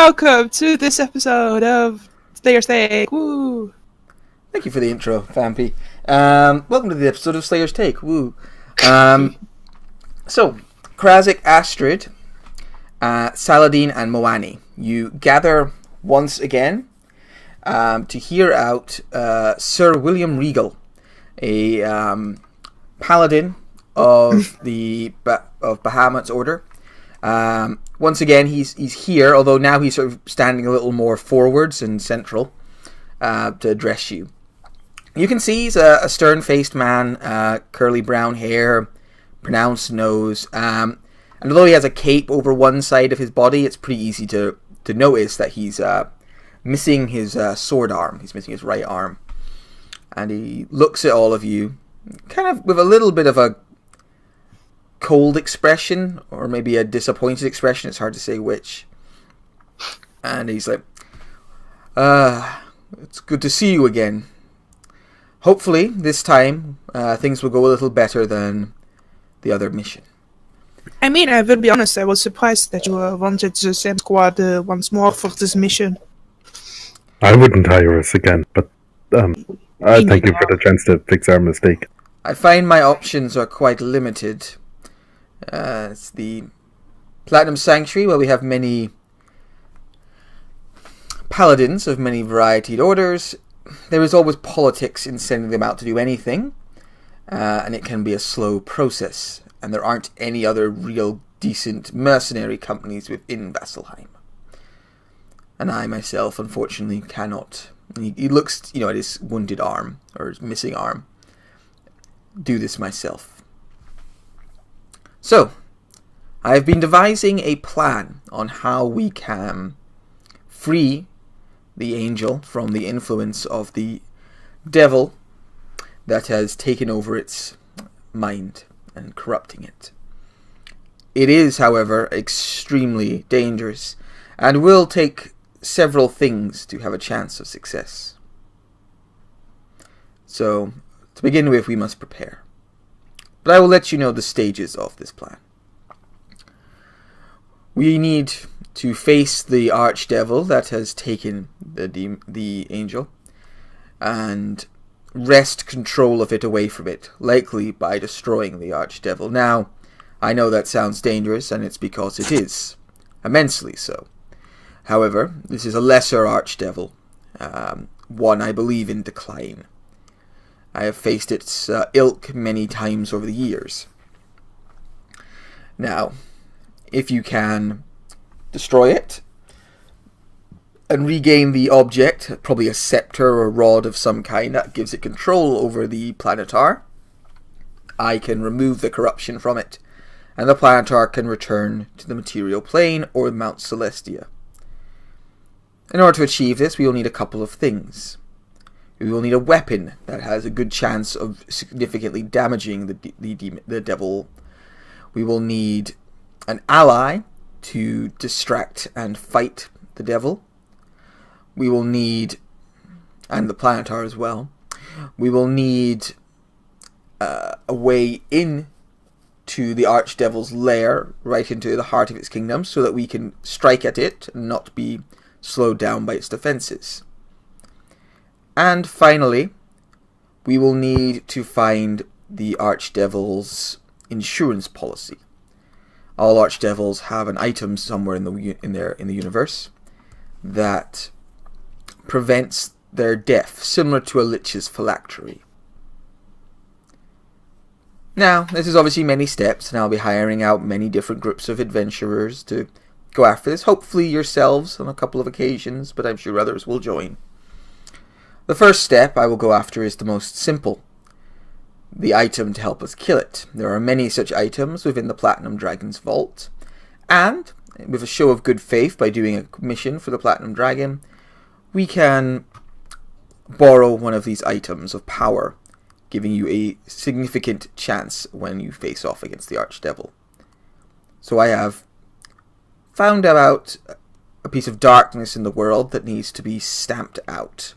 welcome to this episode of Slayer's Take. Woo! Thank you for the intro, Vampy. Welcome to the episode of Slayer's Take. Woo! So, Krasik, Astrid, Saladin, and Moani, you gather once again to hear out Sir William Regal, a paladin of the of Bahamut's order. Once again, he's here, although now he's sort of standing a little more forwards and central to address you. You can see he's a stern-faced man, curly brown hair, pronounced nose, and although he has a cape over one side of his body, it's pretty easy to notice that he's missing his sword arm. He's missing his right arm. And he looks at all of you, kind of with a little bit of a cold expression, or maybe a disappointed expression, it's hard to say which. And he's like, it's good to see you again. Hopefully, this time, things will go a little better than the other mission. I mean, I will be honest, I was surprised that you wanted the same squad once more for this mission. I wouldn't hire us again, but I thank you for the chance to fix our mistake. I find my options are quite limited. It's the Platinum Sanctuary, where we have many paladins of many varied orders. There is always politics in sending them out to do anything, and it can be a slow process, and there aren't any other real decent mercenary companies within Vasselheim. And I myself, unfortunately, cannot. He looks, at his wounded arm, or his missing arm, do this myself. So, I have been devising a plan on how we can free the angel from the influence of the devil that has taken over its mind and corrupting it. It is, however, extremely dangerous and will take several things to have a chance of success. So, to begin with, we must prepare. But I will let you know the stages of this plan. We need to face the archdevil that has taken the angel and wrest control of it away from it, likely by destroying the archdevil. Now, I know that sounds dangerous, and it's because it is, immensely so. However, this is a lesser archdevil, one I believe in decline. I have faced its ilk many times over the years. Now, if you can destroy it and regain the object, probably a scepter or rod of some kind that gives it control over the planetar, I can remove the corruption from it, and the planetar can return to the material plane or Mount Celestia. In order to achieve this, we will need a couple of things. We will need a weapon that has a good chance of significantly damaging the devil. We will need an ally to distract and fight the devil. We will need, and the planetar as well, we will need a way in to the archdevil's lair, right into the heart of its kingdom, so that we can strike at it and not be slowed down by its defenses. And finally, we will need to find the archdevil's insurance policy. All archdevils have an item somewhere in the universe that prevents their death, similar to a lich's phylactery. Now, this is obviously many steps, and I'll be hiring out many different groups of adventurers to go after this. Hopefully yourselves on a couple of occasions, but I'm sure others will join. The first step I will go after is the most simple. The item to help us kill it. There are many such items within the Platinum Dragon's vault, and with a show of good faith by doing a mission for the Platinum Dragon, we can borrow one of these items of power, giving you a significant chance when you face off against the Archdevil. So I have found out a piece of darkness in the world that needs to be stamped out,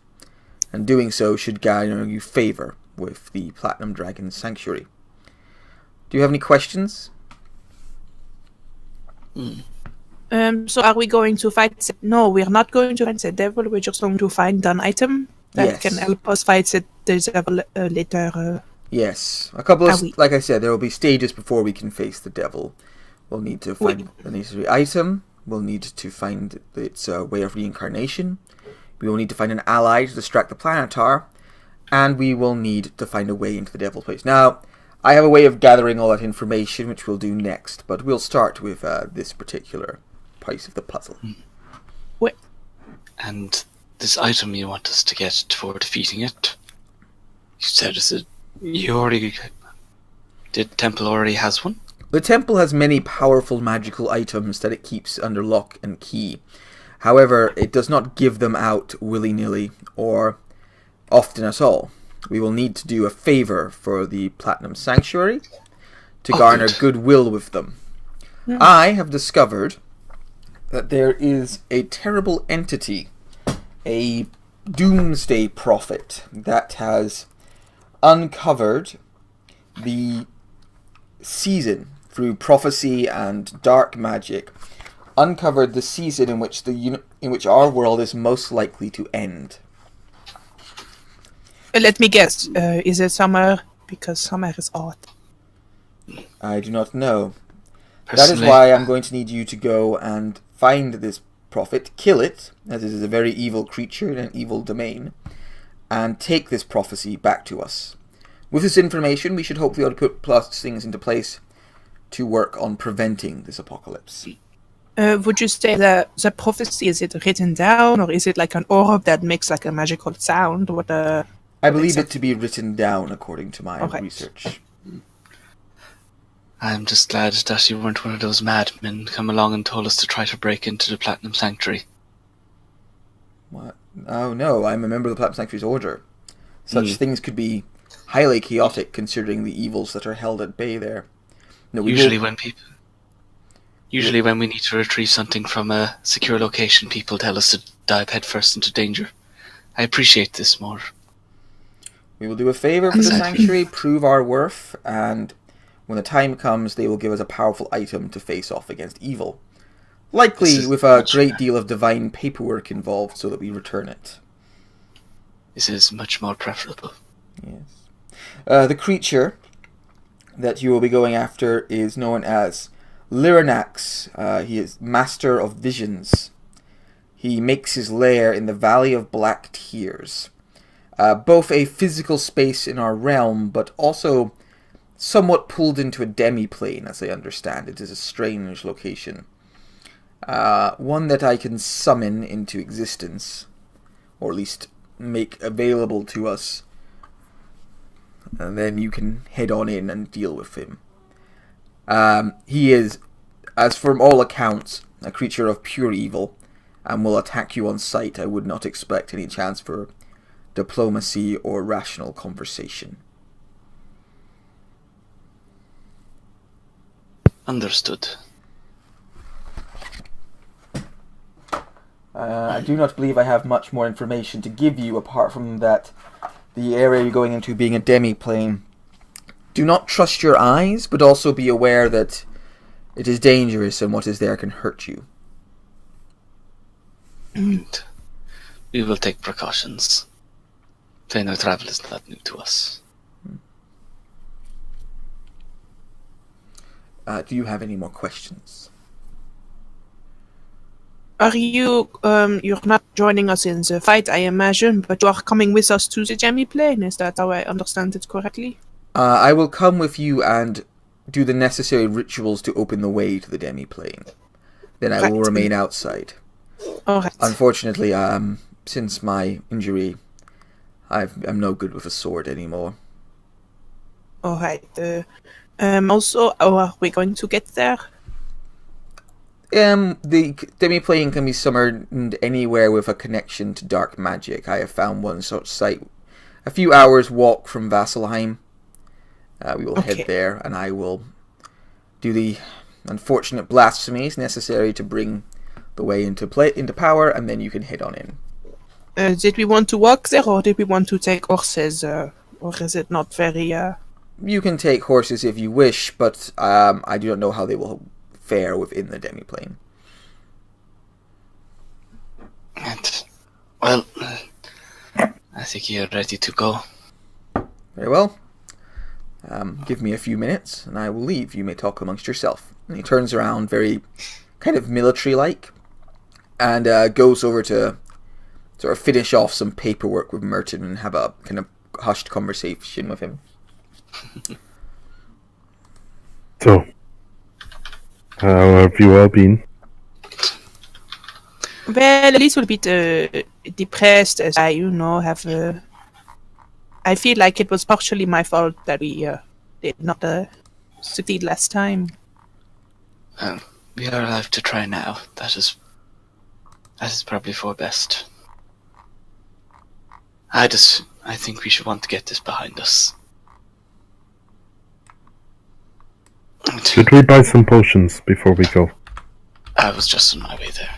and doing so should garner you favor with the Platinum Dragon Sanctuary. Do you have any questions? So are we going to fight? No, we're not going to fight the devil. We're just going to find an item that can Yes. help us fight the devil later. Yes. A couple of, We? like I said, there will be stages before we can face the devil. We'll need to find the necessary item. We'll need to find its way of reincarnation. We will need to find an ally to distract the Planetar. And we will need to find a way into the devil's place. Now, I have a way of gathering all that information, which we'll do next. But we'll start with this particular piece of the puzzle. Wait. And this item you want us to get for defeating it, you said the temple already has one? The temple has many powerful magical items that it keeps under lock and key. However, it does not give them out willy-nilly or often at all. We will need to do a favor for the Platinum Sanctuary to garner goodwill with them. I have discovered that there is a terrible entity, a doomsday prophet, that has uncovered the season through prophecy and dark magic, uncovered the season in which our world is most likely to end. Let me guess. Is it summer? Because summer is hot. I do not know. Personally, That is why I'm going to need you to go and find this prophet, kill it, as it is a very evil creature in an evil domain, and take this prophecy back to us. With this information, we should hopefully be able to put things into place to work on preventing this apocalypse. Would you say that the prophecy, is it written down, or is it like an orb that makes like a magical sound? I believe it to be written down according to my research. I'm just glad that you weren't one of those madmen come along and told us to try to break into the Platinum Sanctuary. What? Oh no, I'm a member of the Platinum Sanctuary's order. Such things could be highly chaotic considering the evils that are held at bay there. No, Usually when we need to retrieve something from a secure location, people tell us to dive headfirst into danger. I appreciate this more. We will do a favor for the Sanctuary, prove our worth, and when the time comes, they will give us a powerful item to face off against evil. Likely with a great deal of divine paperwork involved so that we return it. This is much more preferable. Yes. The creature that you will be going after is known as Lyranax. He is Master of Visions. He makes his lair in the Valley of Black Tears. Both a physical space in our realm, but also somewhat pulled into a demi-plane, as I understand. It is a strange location. One that I can summon into existence, or at least make available to us. And then you can head on in and deal with him. He is, as from all accounts, a creature of pure evil, and will attack you on sight. I would not expect any chance for diplomacy or rational conversation. Understood. I do not believe I have much more information to give you apart from that the area you're going into being a demi-plane. Do not trust your eyes, but also be aware that it is dangerous and what is there can hurt you. And we will take precautions. Planar travel is not new to us. Do you have any more questions? Are you, you're not joining us in the fight, I imagine, but you are coming with us to the Jammy Plane, is that how I understand it correctly? I will come with you and do the necessary rituals to open the way to the demi-plane. Then I will remain outside. Alright. Unfortunately, since my injury, I'm no good with a sword anymore. Alright. Also, how are we going to get there? The demi-plane can be summoned anywhere with a connection to dark magic. I have found one such site a few hours walk from Vasselheim. We will head there, and I will do the unfortunate blasphemies necessary to bring the way into power, and then you can head on in. Did we want to walk there, or did we want to take horses, or is it not very... You can take horses if you wish, but I do not know how they will fare within the demi-plane. Well, I think you're ready to go. Very well. Give me a few minutes, and I will leave. You may talk amongst yourself. And he turns around, very kind of military-like, and goes over to sort of finish off some paperwork with Merton and have a kind of hushed conversation with him. So, how have you all been? Well, a little bit depressed as I, have. I feel like it was partially my fault that we did not succeed last time. We are alive to try now. That is probably for best. I think we should want to get this behind us. Should we buy some potions before we go? I was just on my way there.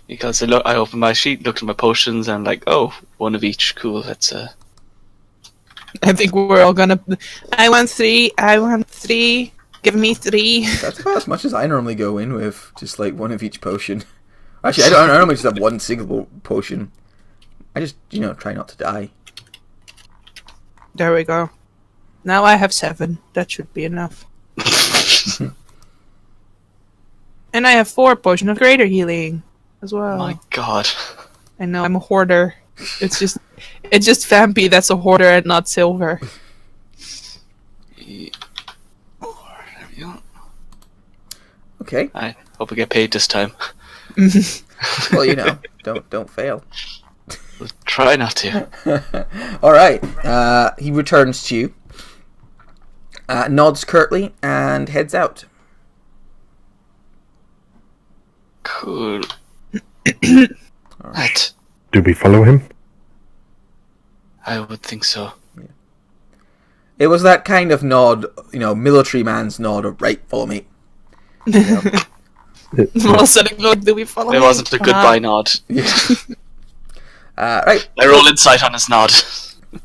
Because I opened my sheet, looked at my potions, and I'm like, oh, one of each. Cool, that's I think we're all gonna... I want 3, give me 3. That's about as much as I normally go in with, just like one of each potion. Actually, I normally just have one single potion. I just, try not to die. There we go. Now I have 7. That should be enough. And I have 4 potions of greater healing as well. My god. I know, I'm a hoarder. It's just Vampy that's a hoarder and not Silver. There we go. Okay. I hope we get paid this time. Well, don't fail. We'll try not to. All right. He returns to you, nods curtly, and heads out. Cool. Right. Do we follow him? I would think so. It was that kind of nod, military man's nod of, right, follow me. All sudden, do we follow It him? wasn't a goodbye nod. Yeah. Right. I roll insight on his nod.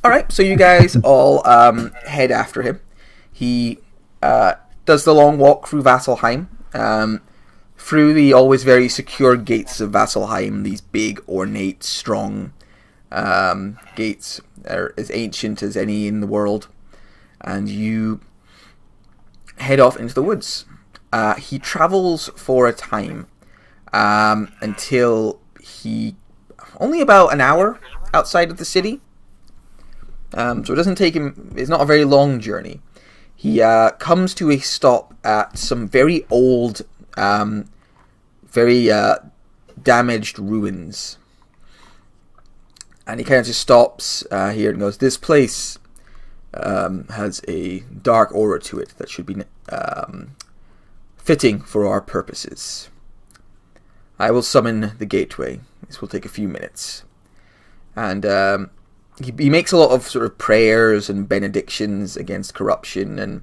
All right, so you guys all head after him. He does the long walk through Vasselheim, through the always very secure gates of Vasselheim, these big, ornate, strong gates. They're as ancient as any in the world. And you head off into the woods. He travels for a time until he... only about an hour outside of the city. So it doesn't take him... it's not a very long journey. He comes to a stop at some very old, very damaged ruins. And he kind of just stops here and goes, this place has a dark aura to it that should be fitting for our purposes. I will summon the gateway. This will take a few minutes. And he makes a lot of sort of prayers and benedictions against corruption and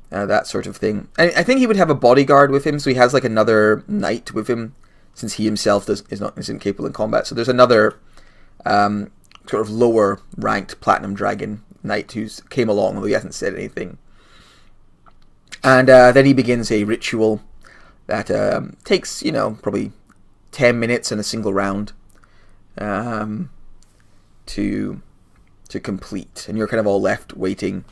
that sort of thing. I think he would have a bodyguard with him, so he has like another knight with him, since he himself isn't capable in combat. So there's another sort of lower ranked Platinum Dragon knight who's came along, although he hasn't said anything. And then he begins a ritual that takes, probably 10 minutes in a single round to complete. And you're kind of all left waiting.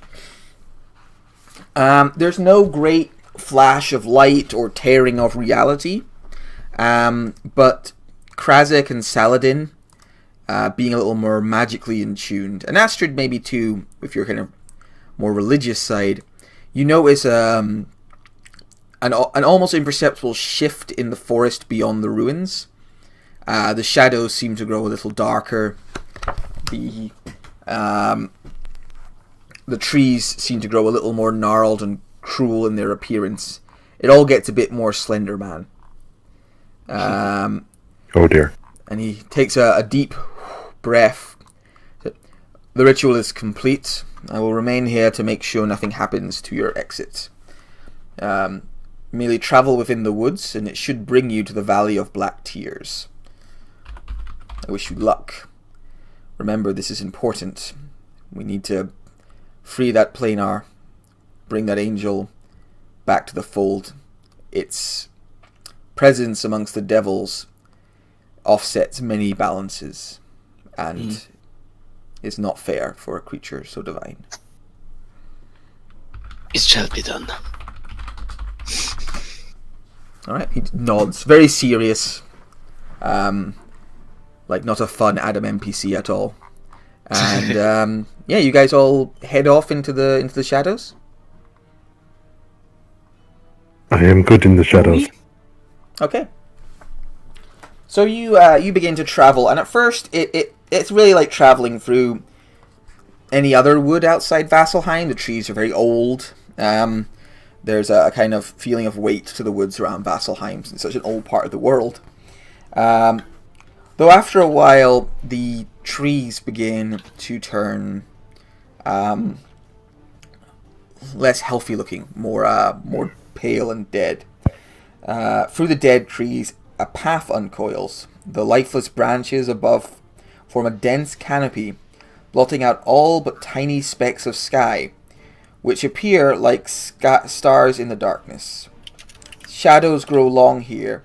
There's no great flash of light or tearing of reality. But Krazek and Saladin, being a little more magically in tuned, and Astrid maybe too, if you're kind of more religious side, you notice an almost imperceptible shift in the forest beyond the ruins. The shadows seem to grow a little darker. The trees seem to grow a little more gnarled and cruel in their appearance. It all gets a bit more Slender Man. Oh dear. And he takes a deep breath. The ritual is complete. I will remain here to make sure nothing happens to your exit. Merely travel within the woods, and it should bring you to the Valley of Black Tears. I wish you luck. Remember, this is important. We need to free that planar, bring that angel back to the fold. It's presence amongst the devils offsets many balances and is not fair for a creature so divine. It shall be done. Alright, he nods. Very serious. Like not a fun Adam NPC at all. And yeah, you guys all head off into the shadows? I am good in the shadows. Okay. So you begin to travel, and at first it's really like traveling through any other wood outside Vasselheim. The trees are very old. There's a kind of feeling of weight to the woods around Vasselheim, since it's such an old part of the world. Though after a while, the trees begin to turn less healthy looking, more pale and dead. Through the dead trees, a path uncoils. The lifeless branches above form a dense canopy, blotting out all but tiny specks of sky, which appear like stars in the darkness. Shadows grow long here,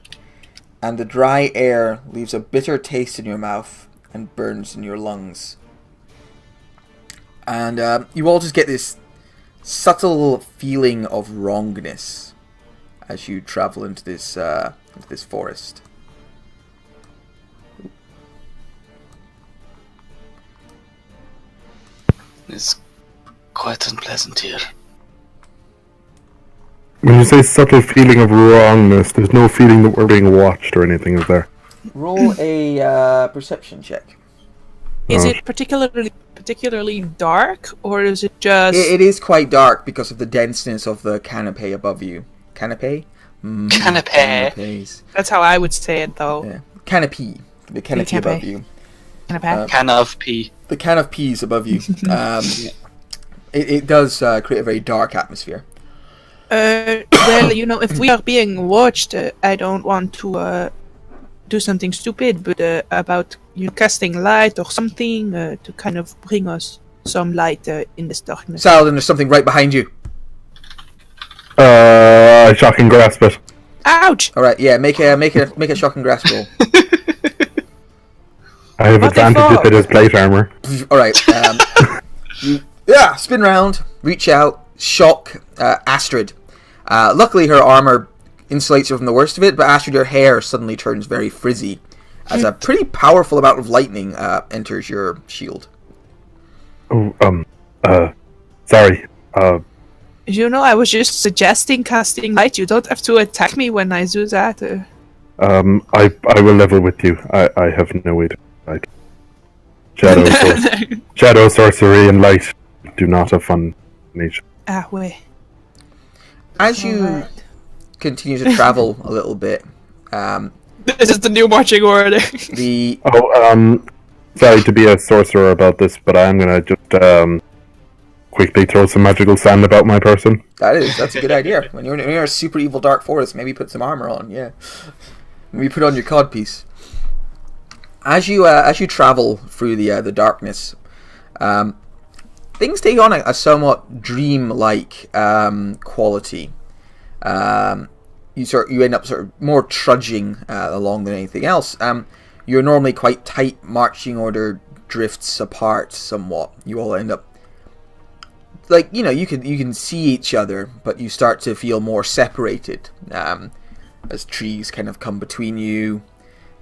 and the dry air leaves a bitter taste in your mouth and burns in your lungs. And you all just get this subtle feeling of wrongness as you travel into this forest. It's quite unpleasant here. When you say subtle feeling of wrongness, there's no feeling that we're being watched or anything, is there? Roll a perception check. Is it particularly dark, or is it just... It is quite dark because of the denseness of the canopy above you. Canopy? Canopy. Canapes. That's how I would say it, though. Yeah. Canopy. The canopy above you. Canopy. Can of pee. The can of peas above you. It does create a very dark atmosphere. Well, you know, if we are being watched, I don't want to do something stupid, but about casting light or something to kind of bring us some light in this darkness. Saladin, there's something right behind you. I shock and grasp it. Ouch! All right, yeah, make a shock and grasp roll. I have What the advantage fuck? if it is plate armor. All right, spin round, reach out, shock Astrid. Luckily, her armor insulates her from the worst of it, but Astrid, your hair suddenly turns very frizzy as a pretty powerful amount of lightning enters your shield. Oh, sorry. You know, I was just suggesting casting light. You don't have to attack me when I do that. I will level with you. I have no way to fight. Shadow, sorcery, and light do not have fun nature. Ah, wait. As you continue to travel a little bit, This is the new marching order. Sorry to be a sorcerer about this, but I am gonna just quickly throw some magical sand about my person. that's a good idea. When you're in a super evil dark forest, maybe put some armor on. Yeah, maybe put on your codpiece. As you travel through the darkness, things take on a somewhat dream-like quality. You end up sort of more trudging along than anything else. Your normally quite tight marching order drifts apart somewhat. You all end up like you can see each other, but you start to feel more separated as trees kind of come between you.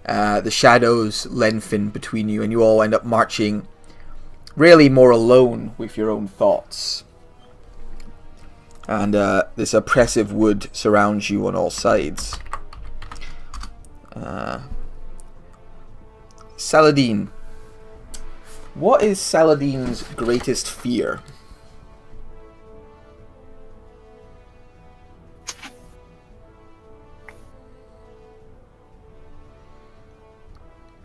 The shadows lengthen between you, and you all end up marching really more alone with your own thoughts. And this oppressive wood surrounds you on all sides. Saladin. What is Saladin's greatest fear?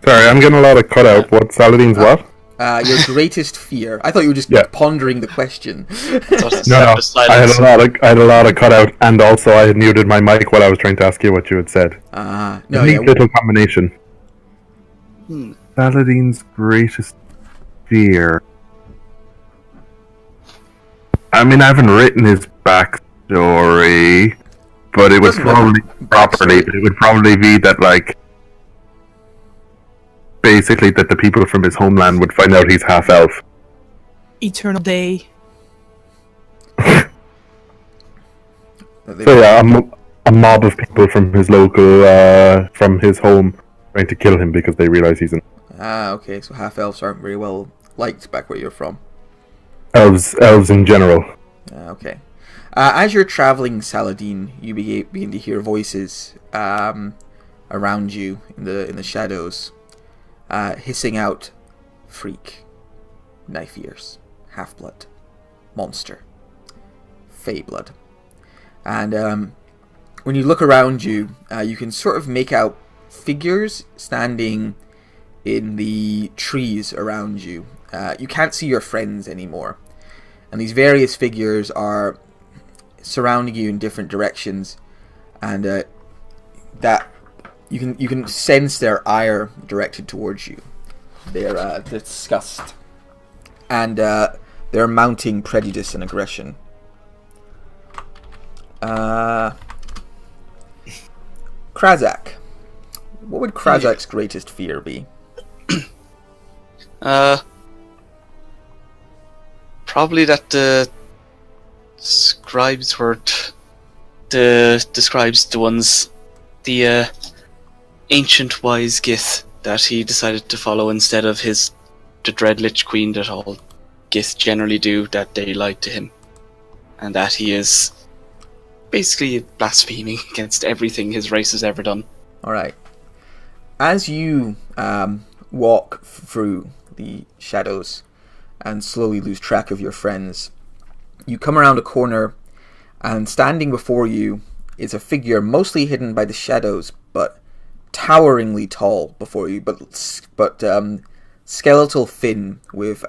Sorry, I'm getting a lot of cutout. What Saladin's what? Your greatest fear. I thought you were just pondering the question. No. I had a lot of cutout, and also I had muted my mic while I was trying to ask you what you had said. Neat little combination. Saladin's greatest fear. I mean, I haven't written his backstory, but it would Doesn't look probably properly. backstory. But it would probably be that like basically that the people from his homeland would find out he's half elf. Eternal day. So yeah, a mob of people from his local, from his home, trying to kill him because they realize he's an Okay. So half elves aren't very well liked back where you're from. elves in general. Okay. As you're traveling, Saladin, you begin to hear voices around you in the shadows, hissing out, "Freak, knife ears, half blood, monster, fey blood." And when you look around you, you can sort of make out figures standing in the trees around you. You can't see your friends anymore, and these various figures are surrounding you in different directions, and that you can sense their ire directed towards you, their disgust, and their mounting prejudice and aggression. Krazak, what would Krazak's greatest fear be? Probably that the scribes were the scribes, the ones, the ancient wise Gith that he decided to follow instead of the Dread Lich Queen that all Gith generally do, that they lied to him, and that he is basically blaspheming against everything his race has ever done. Alright. As you walk through the shadows and slowly lose track of your friends, you come around a corner, and standing before you is a figure mostly hidden by the shadows, but toweringly tall before you, but skeletal thin, with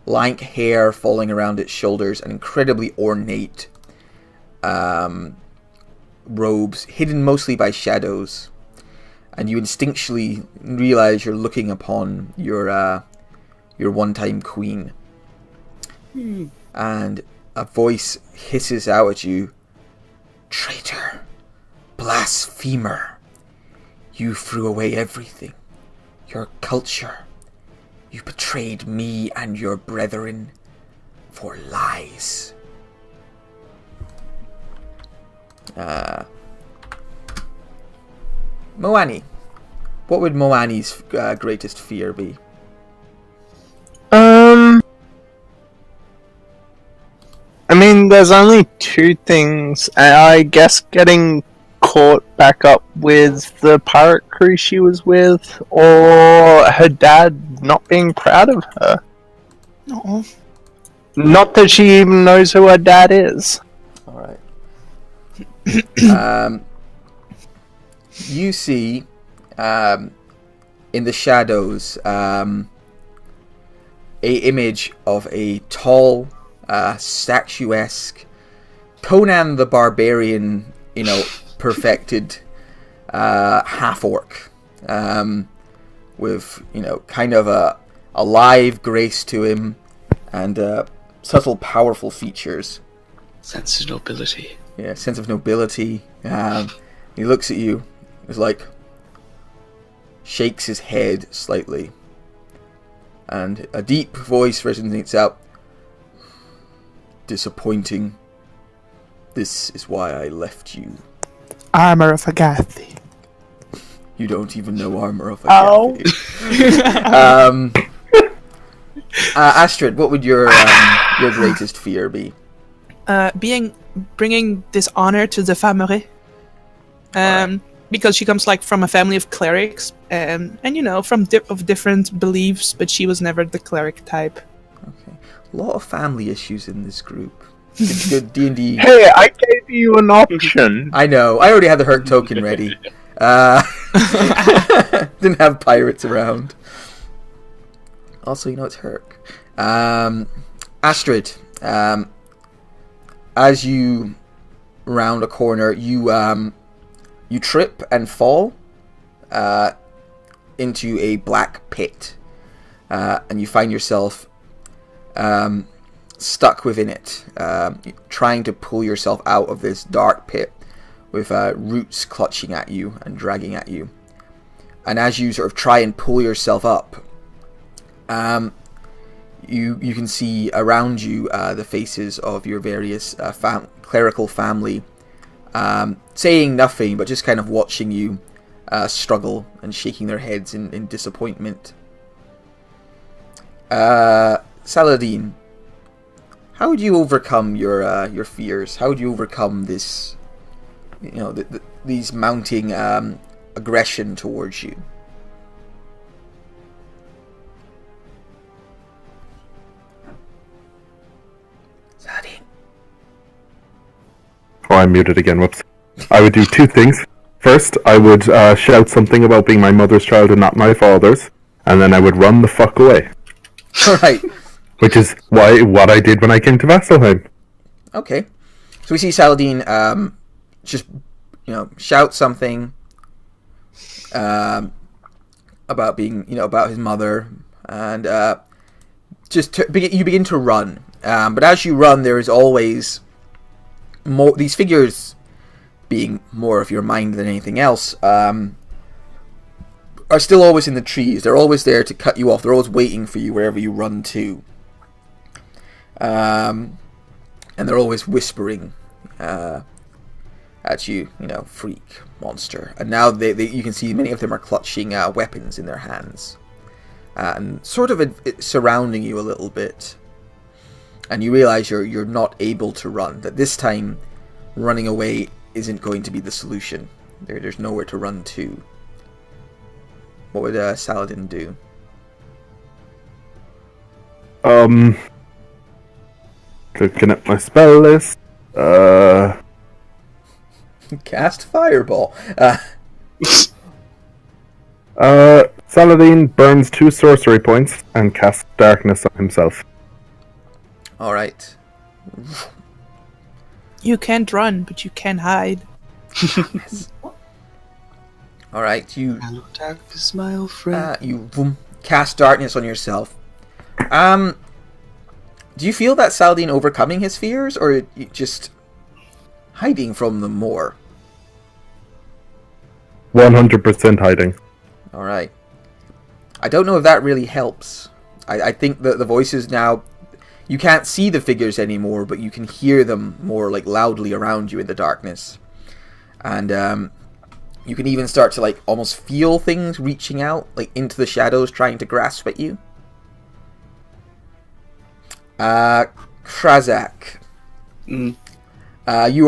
lank hair falling around its shoulders and incredibly ornate robes hidden mostly by shadows. And you instinctually realize you're looking upon your one-time queen. And a voice hisses out at you, "Traitor, blasphemer, you threw away everything, your culture. You betrayed me and your brethren for lies." Moani, what would Moani's greatest fear be? I mean, there's only two things. I guess getting caught back up with the pirate crew she was with, or her dad not being proud of her. No. Not that she even knows who her dad is. Alright. You see, in the shadows, a image of a tall, statuesque, Conan the Barbarian, perfected half-orc, with, kind of a alive grace to him, and subtle, powerful features. Sense of nobility. Yeah, sense of nobility. He looks at you, is like, shakes his head slightly, and a deep voice resonates out. "Disappointing. This is why I left you." Armor of Agathi. You don't even know Armor of Ow. Agathi. Astrid, what would your greatest fear be? Bringing dishonor to the family. Because she comes from a family of clerics, and from of different beliefs, but she was never the cleric type. Okay, a lot of family issues in this group. Good D&D. Hey, I gave you an option. I know. I already had the Herc token ready. Didn't have pirates around. Also, it's Herc. Astrid, as you round a corner, you trip and fall into a black pit, and you find yourself stuck within it, trying to pull yourself out of this dark pit with roots clutching at you and dragging at you. And as you sort of try and pull yourself up, you can see around you the faces of your various clerical family, saying nothing but just kind of watching you struggle and shaking their heads in disappointment. Saladin, how would you overcome your fears? How would you overcome this, these mounting aggression towards you? Saladin. Oh, I'm muted again. Whoops. I would do two things. First, I would shout something about being my mother's child and not my father's, and then I would run the fuck away. All right. Which is what I did when I came to Vasselheim. Okay. So we see Saladin just, shout something about being, about his mother, and you begin to run. But as you run, there is always more. These figures, being more of your mind than anything else, are still always in the trees. They're always there to cut you off. They're always waiting for you wherever you run to. And they're always whispering at you, freak, monster. And now you can see many of them are clutching weapons in their hands. And sort of surrounding you a little bit. And you realize you're not able to run. That this time, running away isn't going to be the solution. There's nowhere to run to. What would Saladin do? Looking at my spell list. Cast Fireball. Saladin burns 2 sorcery points and casts Darkness on himself. Alright. You can't run, but you can hide. Yes. Alright, you... Hello, darkness, my old friend. You cast Darkness on yourself. Do you feel that Saladin overcoming his fears, or just hiding from them more? 100% hiding. Alright. I don't know if that really helps. I think that the voices now... You can't see the figures anymore, but you can hear them more loudly around you in the darkness. And you can even start to almost feel things reaching out into the shadows, trying to grasp at you. Krazak. You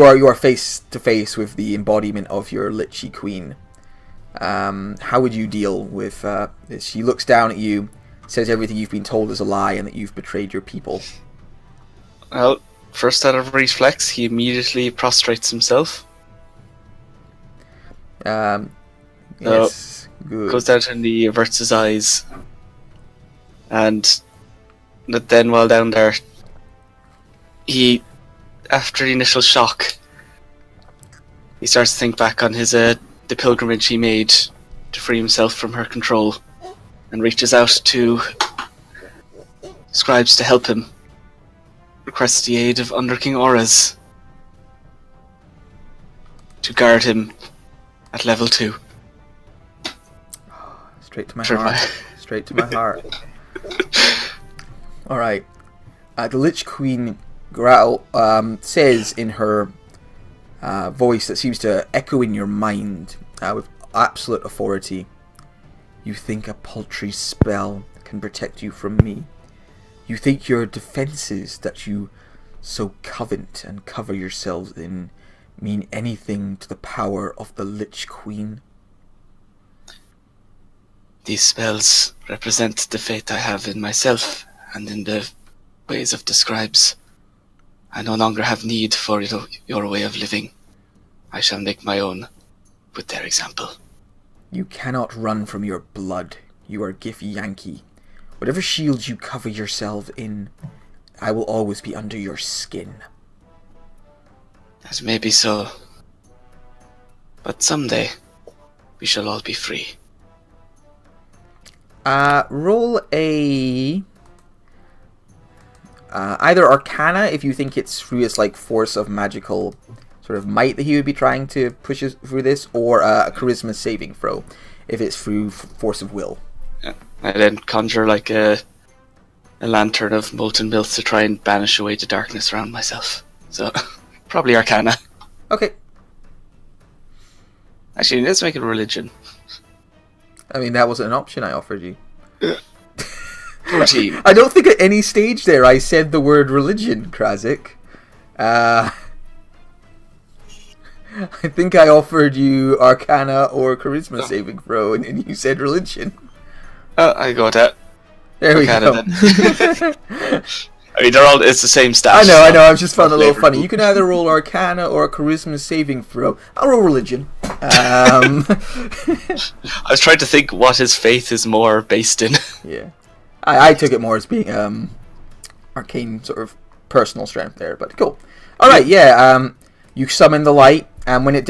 are face to face with the embodiment of your Lichy Queen. How would you deal with this? She looks down at you, says everything you've been told is a lie and that you've betrayed your people. Well, first out of reflex, he immediately prostrates himself. Yes, good. Goes down and he averts his eyes. And then while down there, he, after the initial shock, he starts to think back on his the pilgrimage he made to free himself from her control, and reaches out to scribes to help him. Requests the aid of Under King Auras to guard him at level 2. Straight to my heart. Straight to my heart. Alright. The Lich Queen growl says in her voice that seems to echo in your mind with absolute authority. You think a paltry spell can protect you from me. You think your defenses that you so covet and cover yourselves in mean anything to the power of the Lich Queen? These spells represent the faith I have in myself and in the ways of the scribes. I no longer have need for your way of living. I shall make my own with their example. You cannot run from your blood. You are Githyanki. Whatever shields you cover yourself in, I will always be under your skin. That may be so. But someday, we shall all be free. Roll a... either Arcana, if you think it's through its force of magical sort of might that he would be trying to push through this, or a charisma saving throw if it's through force of will. Yeah. I then conjure like a lantern of molten milk to try and banish away the darkness around myself. So, probably Arcana. Okay. Actually, let's make it religion. I mean, that wasn't an option I offered you. 14. I don't think at any stage there I said the word religion, Krazik. I think I offered you Arcana or Charisma saving throw, and you said religion. I got that. There we Arcana, go. I mean, it's the same stat. I know. I just found it a little funny. You can either roll Arcana or a Charisma saving throw. I'll roll religion. I was trying to think what his faith is more based in. Yeah. I took it more as being arcane sort of personal strength there, but cool. Alright, yeah, you summon the light, and when it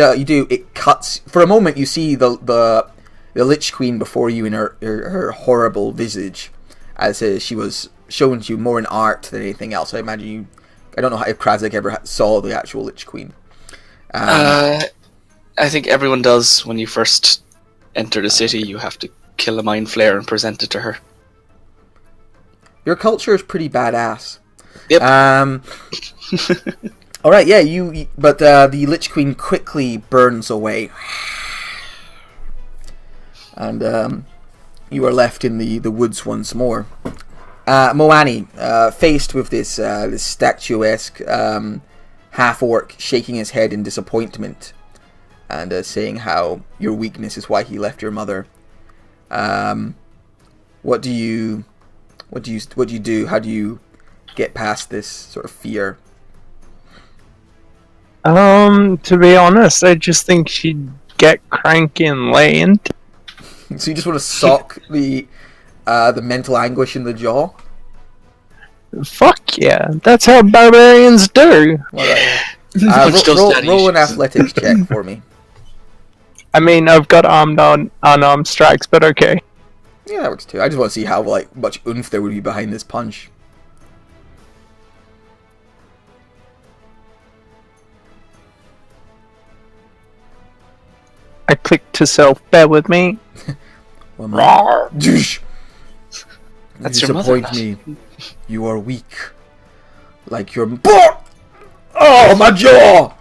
cuts. For a moment you see the Lich Queen before you in her horrible visage, as she was shown to you more in art than anything else. I imagine I don't know if Krazik ever saw the actual Lich Queen. I think everyone does. When you first enter the city, you have to kill a mind flare and present it to her. Your culture is pretty badass. Yep. All right, yeah. But the Lich Queen quickly burns away, and you are left in the woods once more. Moani, faced with this statuesque half orc shaking his head in disappointment, and saying how your weakness is why he left your mother. What do you do? How do you get past this sort of fear? To be honest, I just think she'd get cranky and lay into. So you just want to sock the mental anguish in the jaw? Fuck yeah, that's how barbarians do. Roll an athletics check for me. I mean, I've got unarmed strikes, but okay. Yeah, that works too. I just want to see how much oomph there would be behind this punch. I click to self. Bear with me. That's your mother. Disappoint me. You are weak, like your. Oh, my jaw!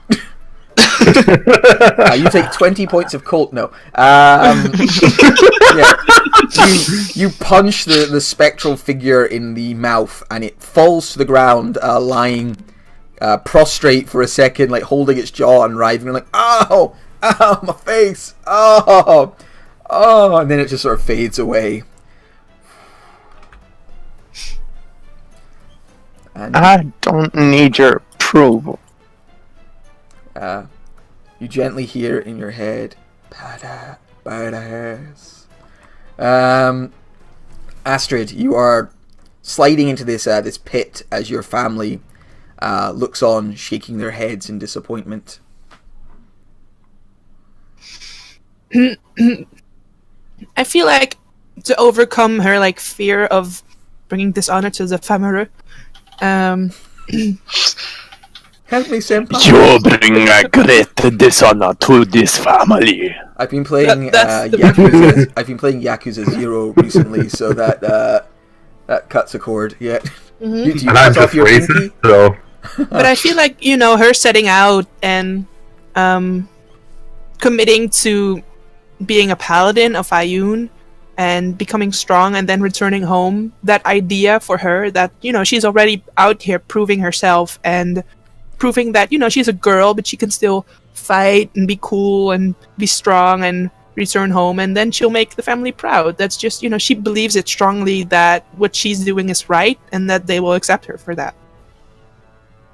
You take 20 points of cold. No. Yeah. You punch the spectral figure in the mouth, and it falls to the ground, lying prostrate for a second, like holding its jaw and writhing, like, ow, my face, oh, and then it just sort of fades away. And I don't need your approval. you gently hear in your head, badass. Astrid, you are sliding into this pit as your family looks on, shaking their heads in disappointment. I feel like to overcome her fear of bringing dishonor to the family. Help me, senpai. You bring a great dishonor to this family. I've been playing That's Yakuza. I've been playing Yakuza 0 recently, so that cuts a cord. Yeah. Mm-hmm. You And I'm cut off just your racist, pinky? so But I feel like, her setting out and committing to being a paladin of Ayun and becoming strong and then returning home, that idea for her that, she's already out here proving herself and proving that, she's a girl, but she can still fight and be cool and be strong and return home, and then she'll make the family proud. That's just, she believes it strongly that what she's doing is right and that they will accept her for that.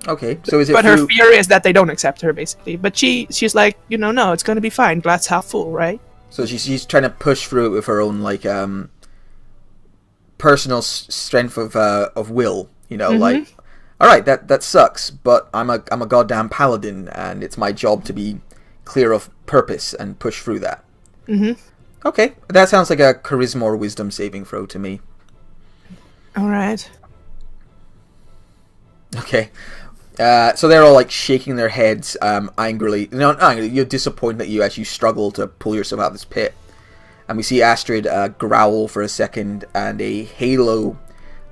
Okay, so is it But through... her fear is that they don't accept her, basically. But she's like, no, it's going to be fine. Glass half full, right? So she's trying to push through it with her own personal strength of will. Mm-hmm. All right, that sucks, but I'm a goddamn paladin, and it's my job to be clear of purpose and push through that. Mm-hmm. Okay, that sounds like a charisma or wisdom saving throw to me. All right. Okay. So they're all like shaking their heads angrily. Not angrily, you're disappointed that you actually struggle to pull yourself out of this pit. And we see Astrid growl for a second, and a halo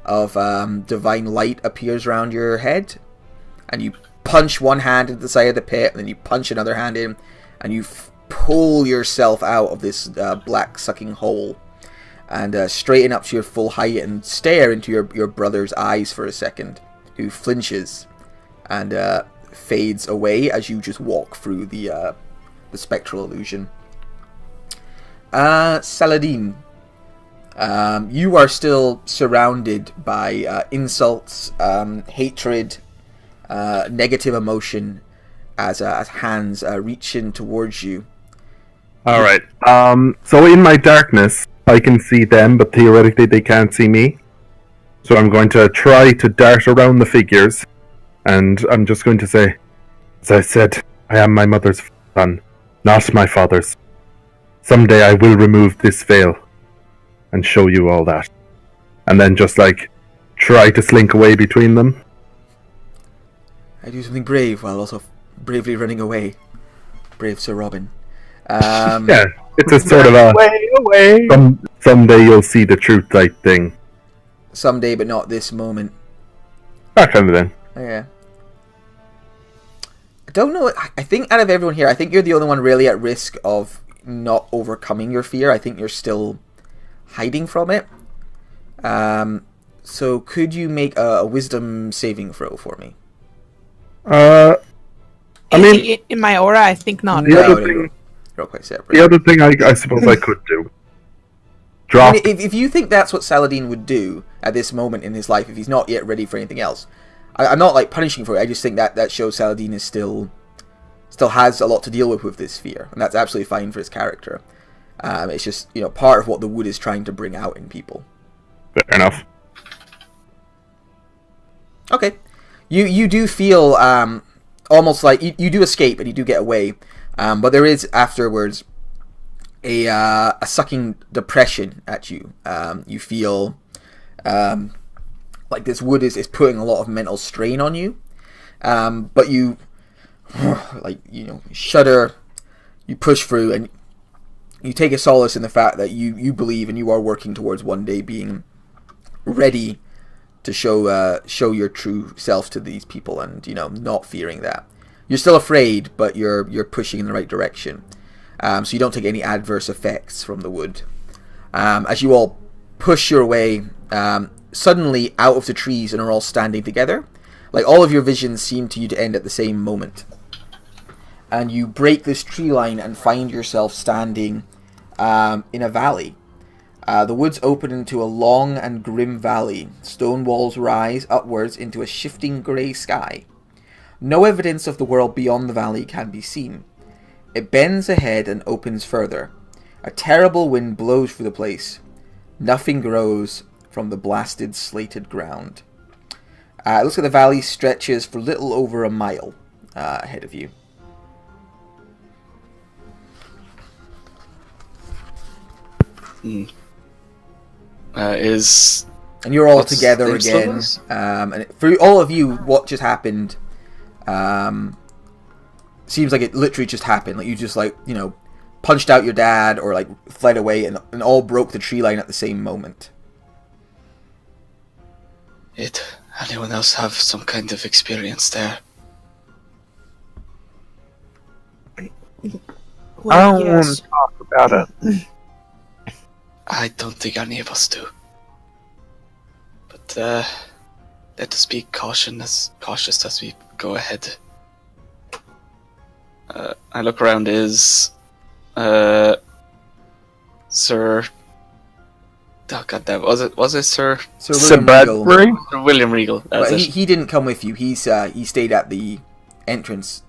of divine light appears around your head. And you punch one hand into the side of the pit, and then you punch another hand in, and you pull yourself out of this black sucking hole. And straighten up to your full height and stare into your brother's eyes for a second, who flinches and fades away as you just walk through the spectral illusion. Saladin, you are still surrounded by insults, hatred, negative emotion as hands reach in towards you. Alright, so in my darkness, I can see them, but theoretically they can't see me. So I'm going to try to dart around the figures, and I'm just going to say, as I said, I am my mother's son, not my father's. Someday I will remove this veil and show you all that. And then just like try to slink away between them. I do something brave while also bravely running away. Brave Sir Robin. Yeah, it's a sort of a away. Someday you'll see the truth type thing. Someday, but not this moment. That kind of thing. Yeah. I don't know. I think out of everyone here, I think you're the only one really at risk of not overcoming your fear. I think you're still hiding from it. So could you make a wisdom saving throw for me? I mean, in my aura, I think not. The other thing, you're quite separate. The other thing I suppose I could do. Drop. I mean, if you think that's what Saladin would do at this moment in his life, if he's not yet ready for anything else, I'm not like punishing for it. I just think that shows Saladin is still has a lot to deal with this fear, and that's absolutely fine for his character. It's just part of what the wood is trying to bring out in people. Fair enough. Okay, you do feel almost like you do escape and you do get away, but there is afterwards a sucking depression at you. You feel like this wood is putting a lot of mental strain on you, but you shudder, you push through, and you take a solace in the fact that you believe and you are working towards one day being ready to show your true self to these people, and not fearing that. You're still afraid, but you're pushing in the right direction. So you don't take any adverse effects from the wood. As you all push your way suddenly out of the trees and are all standing together, like all of your visions seem to you to end at the same moment. And you break this tree line and find yourself standing in a valley. The woods open into a long and grim valley. Stone walls rise upwards into a shifting grey sky. No evidence of the world beyond the valley can be seen. It bends ahead and opens further. A terrible wind blows through the place. Nothing grows from the blasted, slated ground. It looks like the valley stretches for little over a mile ahead of you. And you're all together again. And for all of you, what just happened seems like it literally just happened. Like you just punched out your dad or fled away and all broke the tree line at the same moment. Did anyone else have some kind of experience there? I don't want to talk about it. I don't think any of us do. But let us be cautious as we go ahead. I look around. Is Sir? Oh goddamn! Was it Sir? Sir William Regal. Sir William Regal. But he didn't come with you. He stayed at the entrance.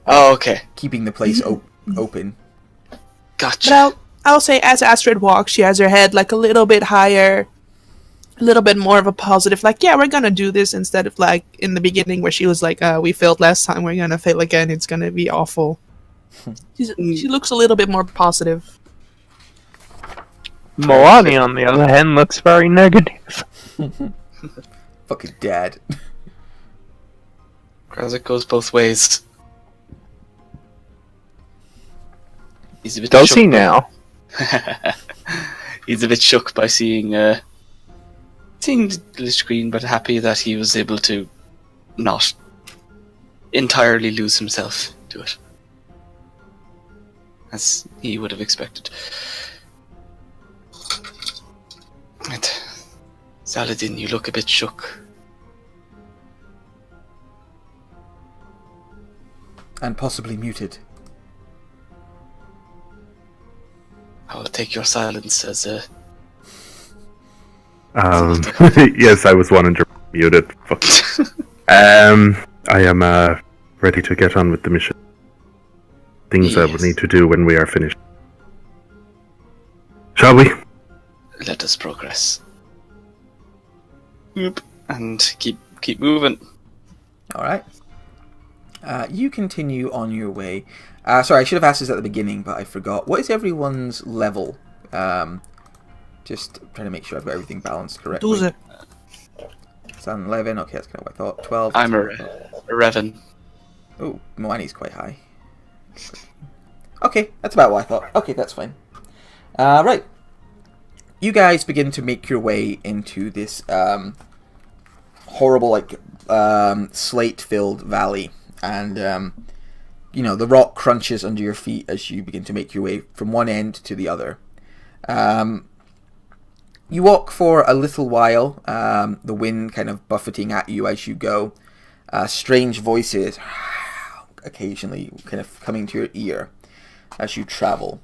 Oh, okay. Keeping the place open. Gotcha. But I'll say, as Astrid walks, she has her head a little bit higher, a little bit more of a positive, yeah, we're gonna do this, instead of in the beginning where she was we failed last time, we're gonna fail again, it's gonna be awful. She looks a little bit more positive. Milani, on the other hand, looks very negative. Fucking dad. As it goes both ways. He's a bit Does shook he by- now? He's a bit shook by seeing seeing the Lich Queen, but happy that he was able to not entirely lose himself to it, as he would have expected. And Saladin, you look a bit shook. And possibly muted. I will take your silence as a... Yes, I was wanting to mute it. Fuck. I am ready to get on with the mission. Things I will Yes. need to do when we are finished. Shall we? Let us progress. Whoop. And keep moving. Alright. You continue on your way. Sorry, I should have asked this at the beginning, but I forgot. What is everyone's level? Just trying to make sure I've got everything balanced correctly. 12. It's on 11. Okay, that's kind of what I thought. 12. I'm a Revan. Oh, Moani's quite high. Okay, that's about what I thought. Okay, that's fine. Right. You guys begin to make your way into this horrible, like, slate-filled valley. And, you know, the rock crunches under your feet as you begin to make your way from one end to the other. You walk for a little while, the wind kind of buffeting at you as you go. Strange voices occasionally kind of coming to your ear as you travel.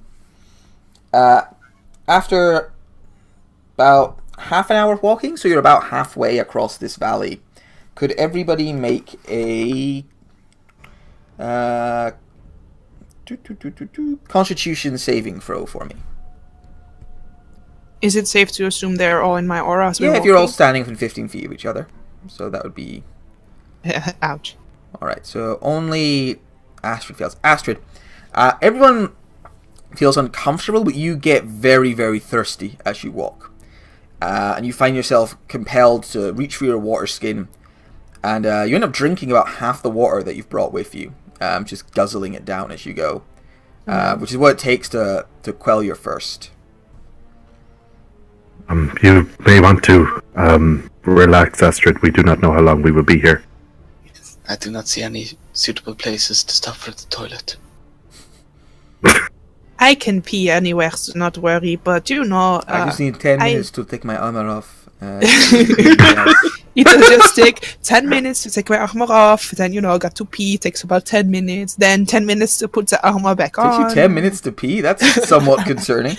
After about half an hour of walking, so you're about halfway across this valley, could everybody make a Constitution saving throw for me? Is it safe to assume they're all in my aura? As Yeah, we're if you're all walking? standing within 15 feet of each other. So that would be... Ouch. Alright, so only Astrid fails. Astrid, everyone feels uncomfortable, but you get very, very thirsty as you walk. And you find yourself compelled to reach for your water skin. And you end up drinking about half the water that you've brought with you. Just guzzling it down as you go. Which is what it takes to quell your thirst. You may want to relax, Astrid. We do not know how long we will be here. I do not see any suitable places to stop for the toilet. I can pee anywhere, so not worry. But you know, I just need 10 I- minutes to take my armor off. it will just take 10 minutes to take my armor off. Then you know, got to pee. Takes about 10 minutes. Then 10 minutes to put the armor back Takes on. you 10 minutes to pee? That's somewhat concerning.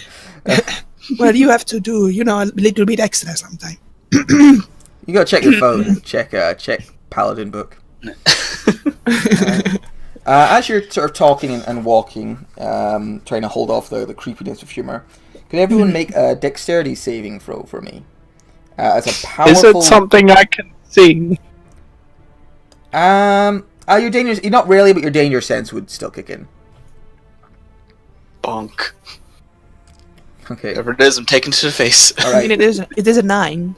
Well, you have to do, you know, a little bit extra sometime. You gotta check your phone. check Paladin book. As you're sort of talking and walking, trying to hold off the creepiness of humor, could everyone make a dexterity saving throw for me? As a powerful... Is it something I can see? Your danger... Not really, but your danger sense would still kick in. Bonk. Okay. Whatever it is, I'm taking to the face. All I mean, right. it is a 9.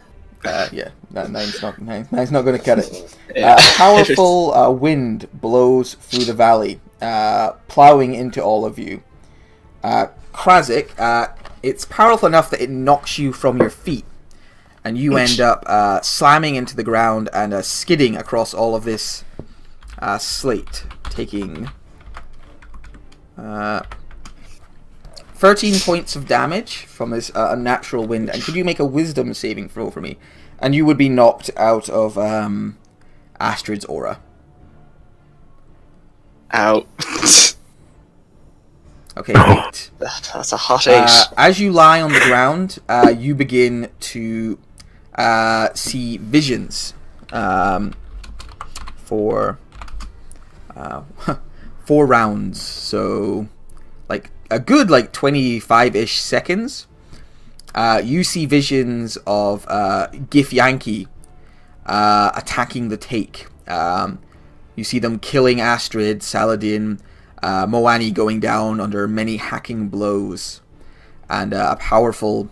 Yeah, nine's not going to cut it. Yeah. A powerful wind blows through the valley, plowing into all of you. Krazik, it's powerful enough that it knocks you from your feet, and you end up slamming into the ground and skidding across all of this slate, taking 13 points of damage from this unnatural wind. And could you make a wisdom saving throw for me? And you would be knocked out of Astrid's aura. Ow. Okay, 8. That's a hot 8. As you lie on the ground, you begin to see visions for 4 rounds. So, like, a good, 25-ish seconds. You see visions of Githyanki attacking the take. You see them killing Astrid, Saladin, Moani going down under many hacking blows, and a powerful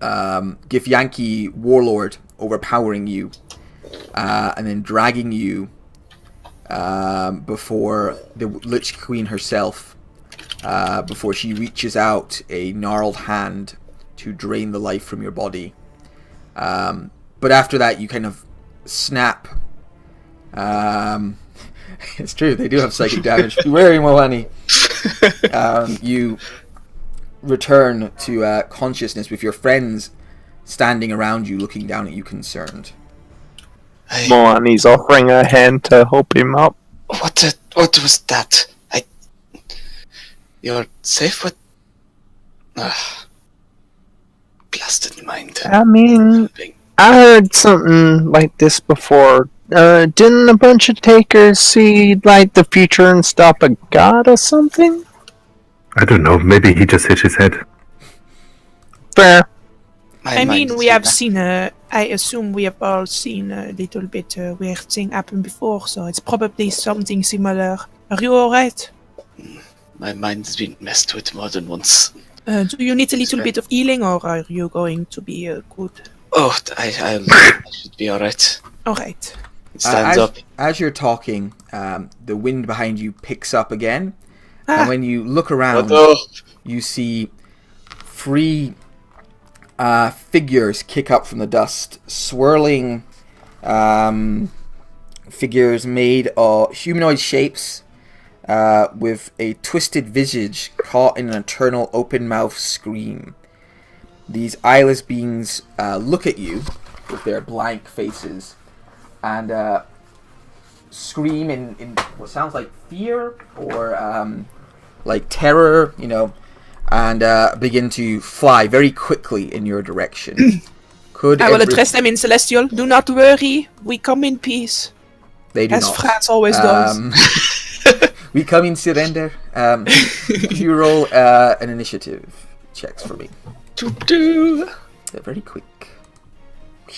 Githyanki warlord overpowering you, and then dragging you before the Lich Queen herself, before she reaches out a gnarled hand to drain the life from your body. But after that, you kind of snap. It's true, they do have psychic damage. Be wary, Moani. You return to consciousness with your friends standing around you, looking down at you concerned. Moani's offering her hand to help him up. What was that? You're safe with... blasted mind. I mean, I heard something like this before. Didn't a bunch of takers see, like, the future and stop a god or something? I don't know. Maybe he just hit his head. Fair. I mean, we have seen, I assume we have all seen a little bit weird thing happen before, so it's probably something similar. Are you alright? My mind's been messed with more than once. Do you need a little bit of healing, or are you going to be good? Oh, I should be alright. Alright. It stands up. As you're talking, the wind behind you picks up again, and when you look around, you see 3 figures kick up from the dust, swirling figures made of humanoid shapes, with a twisted visage caught in an eternal open mouth scream. These eyeless beings look at you with their blank faces and scream in what sounds like fear or like terror, and begin to fly very quickly in your direction. I will address them in Celestial. Do not worry, we come in peace. They do as not. France always does. We come in surrender. You roll an initiative checks for me. They're very quick.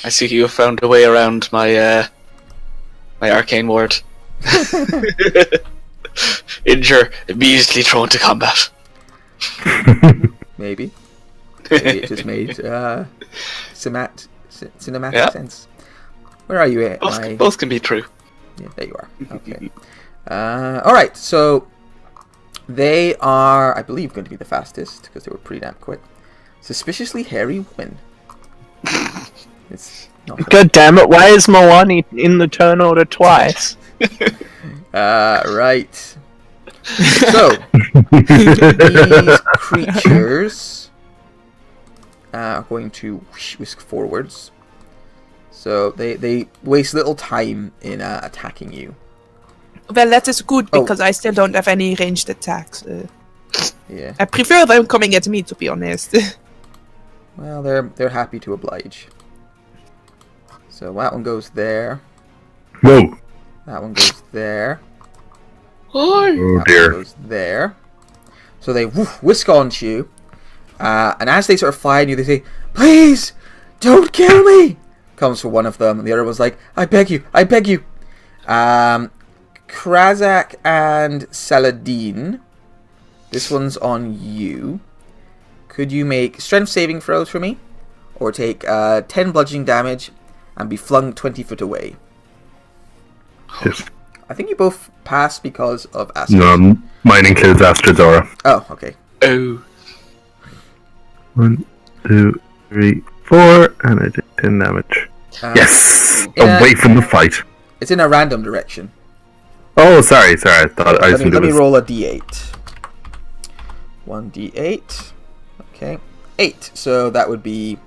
I see you have found a way around my my arcane ward. Injure, immediately thrown to combat. Maybe it just made cinematic sense. Where are you at? Both can be true. Yeah, there you are. Okay. Alright, so they are, I believe, going to be the fastest because they were pretty damn quick. Suspiciously hairy woman. It's not God damn it, why is Moani in the turn order twice? right. So, these creatures are going to whisk forwards. So, they waste little time in attacking you. Well, that is good, because I still don't have any ranged attacks. Yeah. I prefer them coming at me, to be honest. Well, they're happy to oblige. So that one goes there. Whoa. That one goes there. Oh That dear. one goes there. So they whisk onto you. And as they sort of fly on you, they say, "Please, don't kill me!" Comes from one of them. And the other was like, "I beg you, I beg you." Krazak and Saladin. This one's on you. Could you make strength saving throws for me? Or take 10 bludgeoning damage and be flung 20 foot away? Yes. I think you both pass because of Astrid. No, mine includes Astrid's aura. Oh, okay. Oh. 1, 2, 3, 4, and I did 10 damage. Yes! Yeah. Away from the fight. It's in a random direction. Oh, sorry. I thought I was Let me roll a d8. 1d8. Okay. 8. So that would be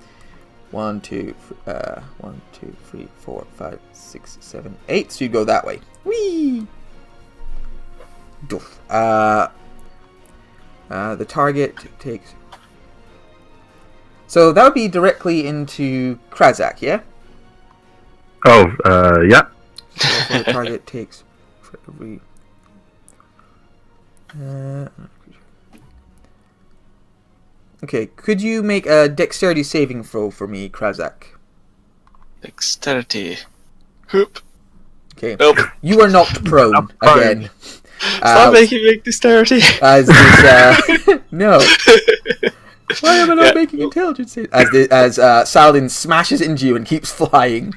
1, 2, 3, 4, 5, 6, 7, 8. So you go that way. Whee! Doof. The target takes... So that would be directly into Krazak, yeah? Oh, yeah. So the target takes... For every... Okay, could you make a dexterity saving throw for me, Krazak? Dexterity. Hoop. Okay. Nope. You are knocked prone again. Stop making me make dexterity. As this, no. Why am I not making intelligence saves? As Saladin smashes into you and keeps flying,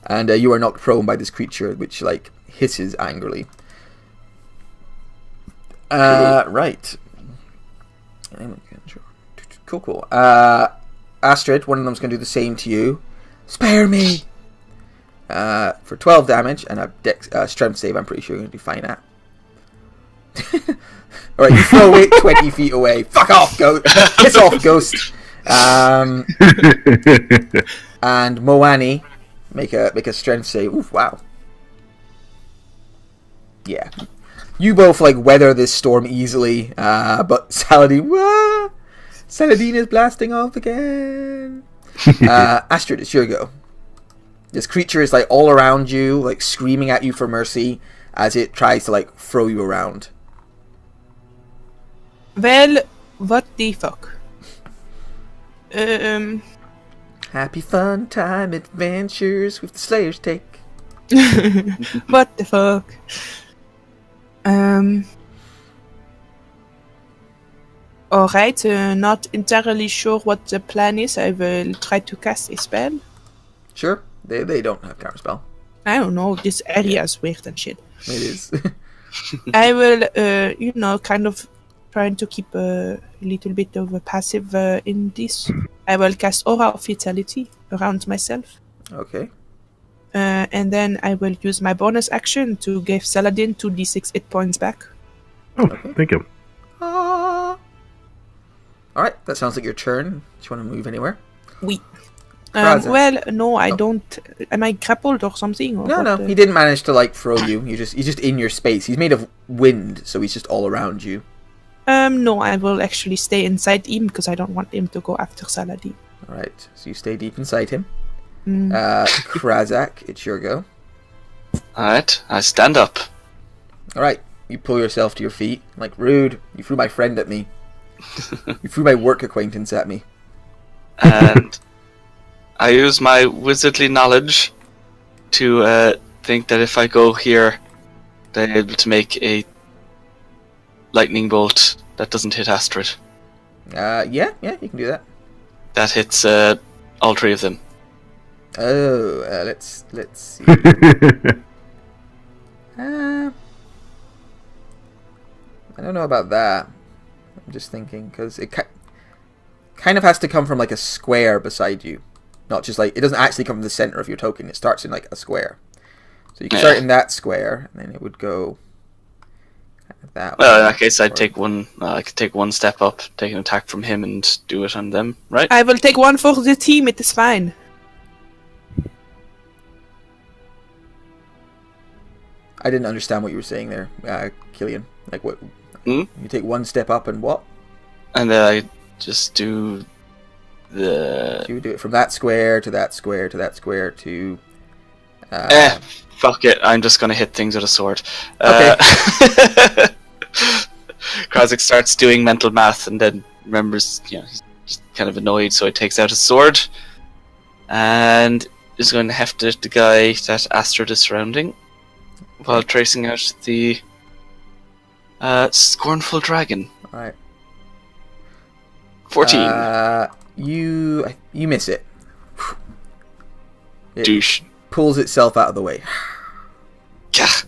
and you are knocked prone by this creature, which hisses angrily. Right. Cool. Astrid, one of them's going to do the same to you. Spare me! For 12 damage and a strength save, I'm pretty sure you're going to do fine at. Alright, you throw it 20 feet away. Fuck off, ghost! Piss off, ghost! And Moani, make a strength save. Oof, wow. Yeah. You both weather this storm easily, but Saladin is blasting off again. Astrid, it's your go. This creature is all around you, screaming at you for mercy as it tries to throw you around. Well, what the fuck? Happy fun time adventures with the Slayer's take. What the fuck? Alright, not entirely sure what the plan is. I will try to cast a spell. Sure, they don't have counterspell. I don't know, this area is weird and shit. It is. I will, kind of trying to keep a little bit of a passive in this. I will cast Aura of Vitality around myself. Okay. And then I will use my bonus action to give Saladin 2d6 hit points back. Oh, thank you. Alright, that sounds like your turn. Do you want to move anywhere? Oui. Raza. Well, no, I don't. Am I grappled or something? Or No, he didn't manage to throw you. He's just in your space. He's made of wind, so he's just all around you. No, I will actually stay inside him because I don't want him to go after Saladin. Alright, so you stay deep inside him. Krazak, it's your go. Alright, I stand up. Alright, you pull yourself to your feet. Rude, you threw my friend at me. You threw my work acquaintance at me. And I use my wizardly knowledge to think that if I go here, they're able to make a lightning bolt that doesn't hit Astrid. Yeah, you can do that. That hits all three of them. Oh, let's see. I don't know about that. I'm just thinking, because it kind of has to come from a square beside you. Not just it doesn't actually come from the center of your token. It starts in a square. So you can start in that square, and then it would go that way. Well, in that case, I'd take one. I could take one step up, take an attack from him, and do it on them, right? I will take one for the team, it is fine. I didn't understand what you were saying there, Killian. What? Hmm? You take one step up and what? And then I just do the... You do it from that square to that square to that square to... fuck it. I'm just gonna hit things with a sword. Okay. Krazak starts doing mental math and then remembers, he's just kind of annoyed, so he takes out his sword and is going to heft at the guy that Astrid is surrounding while tracing out the Scornful Dragon. Alright. 14. You miss it. It Douche. pulls itself out of the way. Gah.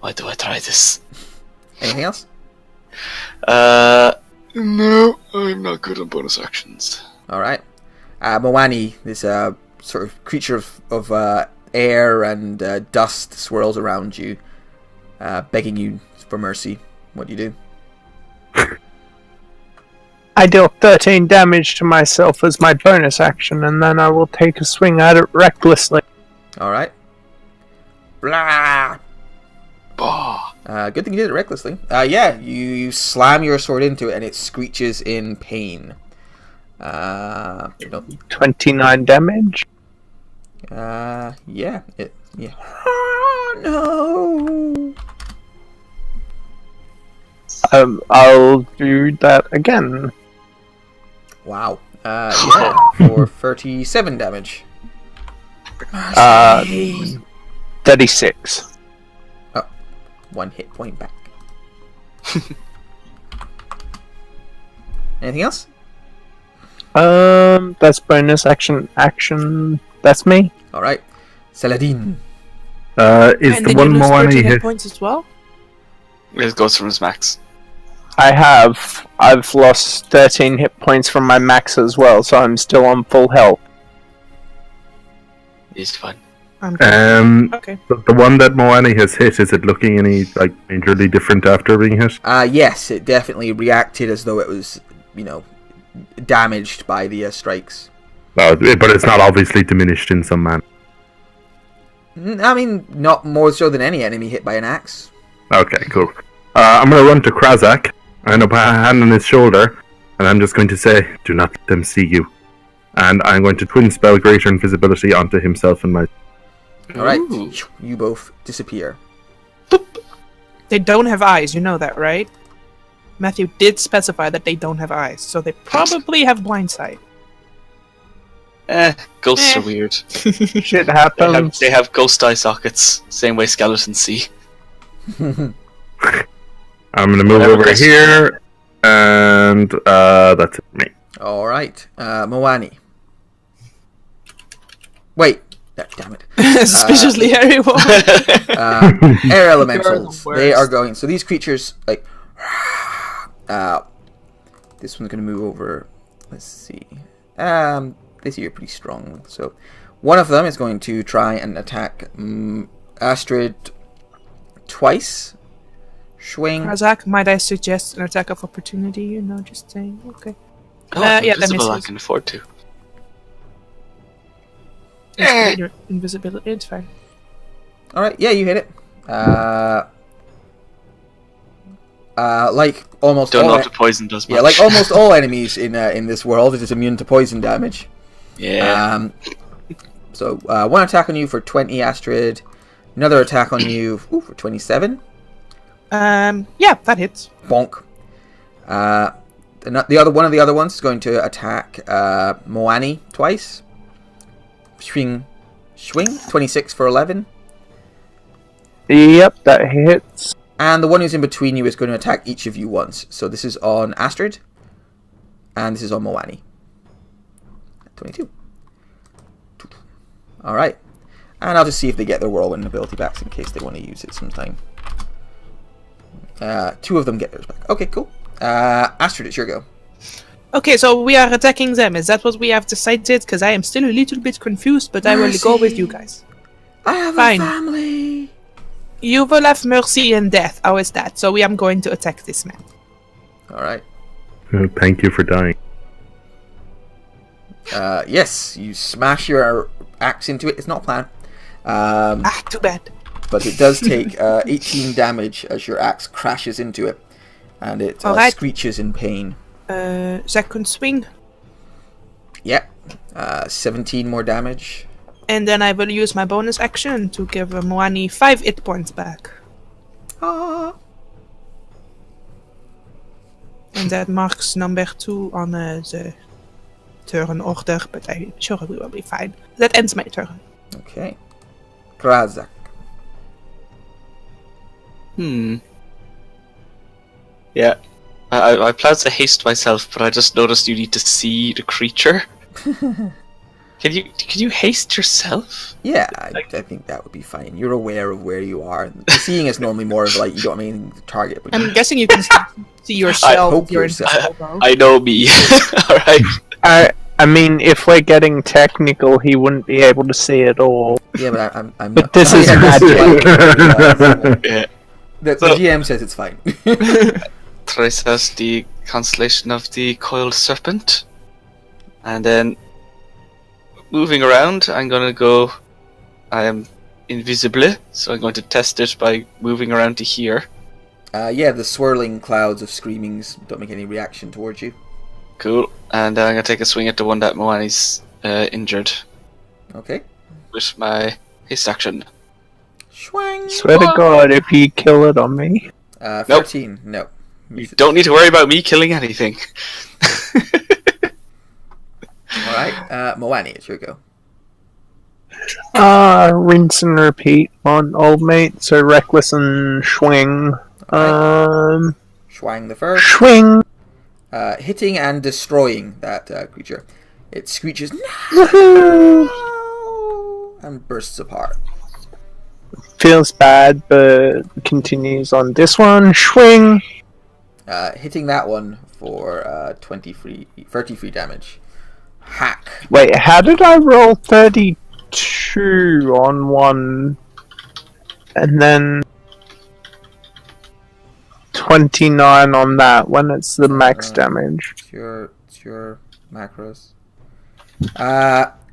Why do I try this? Anything else? No, I'm not good on bonus actions. Alright. Moani, this sort of creature of air and dust swirls around you, begging you for mercy. What do you do? I deal 13 damage to myself as my bonus action, and then I will take a swing at it recklessly. Alright. Blah! Bah. Good thing you did it recklessly. You slam your sword into it and it screeches in pain. 29 damage. Yeah. Oh, no! I'll do that again. Wow. For 37 damage. 36. Oh, 1 hit point back. Anything else? That's bonus action. That's me. Alright. Saladin. Is And the then one you lose 30 Moani hit hit? points as well? It goes from his max. I've lost 13 hit points from my max as well, so I'm still on full health. He's fine. Okay. The one that Moani has hit, is it looking any majorly different after being hit? Yes, it definitely reacted as though it was, damaged by the strikes. But it's not obviously diminished in some manner. I mean, not more so than any enemy hit by an axe. Okay, cool. I'm going to run to Krazak, and I'll put a hand on his shoulder, and I'm just going to say, do not let them see you. And I'm going to twin spell greater invisibility onto himself and my... Alright, Ooh. you both disappear. They don't have eyes, you know that, right? Matthew did specify that they don't have eyes, so they probably have blind sight. Ghosts are weird. Shit happens. They have ghost eye sockets, same way skeletons see. I'm going to move Whatever over goes- here, and that's it for me. Alright, Moani. Wait, damn it. Suspiciously hairy one. Air elementals. You're the They are worst. going. So these creatures, this one's going to move over. Let's see. They see you're pretty strong. So one of them is going to try and attack Astrid twice. Swing. Razak, might I suggest an attack of opportunity? Just saying. Okay. Oh, I'm yeah, that invisible, I misses. can afford to. It's invisibility, it's fine. Alright, yeah, you hit it. Like almost Don't know all. if the poison does much. Yeah, like almost all enemies in this world, it is immune to poison damage. Yeah. So one attack on you for 20, Astrid. Another attack on you for 27. Yeah, that hits. Bonk. The other one of the other ones is going to attack Moani twice. Swing. 26 for 11. Yep, that hits. And the one who's in between you is going to attack each of you once. So this is on Astrid. And this is on Moani. 22. Alright. And I'll just see if they get their whirlwind ability back in case they want to use it sometime. Two of them get theirs back. Okay, cool. Astrid, it's your go. Okay, so we are attacking them. Is that what we have decided? Because I am still a little bit confused, but I will go with you guys. I have Fine. a family. You will have mercy and death. How is that? So we am going to attack this man. Alright. Thank you for dying. Yes, you smash your axe into it. It's not planned. Too bad. But it does take 18 damage as your axe crashes into it. And it Alright. screeches in pain. Second swing. Yeah. 17 more damage. And then I will use my bonus action to give Moani 5 hit points back. Ah. And that marks number 2 on the turn order, but I'm sure we will be fine. That ends my turn. Okay. Krazak. Yeah. I planned to haste myself, but I just noticed you need to see the creature. Can you haste yourself? Yeah, I think that would be fine. You're aware of where you are. Seeing is normally more of like you don't have anything to target. But I'm guessing you can see yourself. hope You're yourself. invisible. I know me. Alright. I mean, if we're getting technical, he wouldn't be able to see it all. Yeah, but I'm But not. this is Yeah, magic. Yeah. The So- GM says it's fine. Traces the constellation of the coiled serpent. And then moving around, I'm gonna go. I am invisible, so I'm going to test it by moving around to here. Yeah, the swirling clouds of screamings don't make any reaction towards you. Cool. And I'm gonna take a swing at the one that Moani's injured Okay. with my haste action. Swang. Swear to God, if you kill it on me. 13. No. You don't need to worry about me killing anything. Alright. Moani, it's your go. Rinse and repeat on old mate. So reckless and swing. Swang the first. Swing. Hitting and destroying that creature. It screeches Woohoo! no! And bursts apart. feels bad, but continues on this one. Swing. Hitting that one for 33 damage. Hack. Wait, how did I roll 32 on one, and then 29 on that when it's the max damage? It's your macros.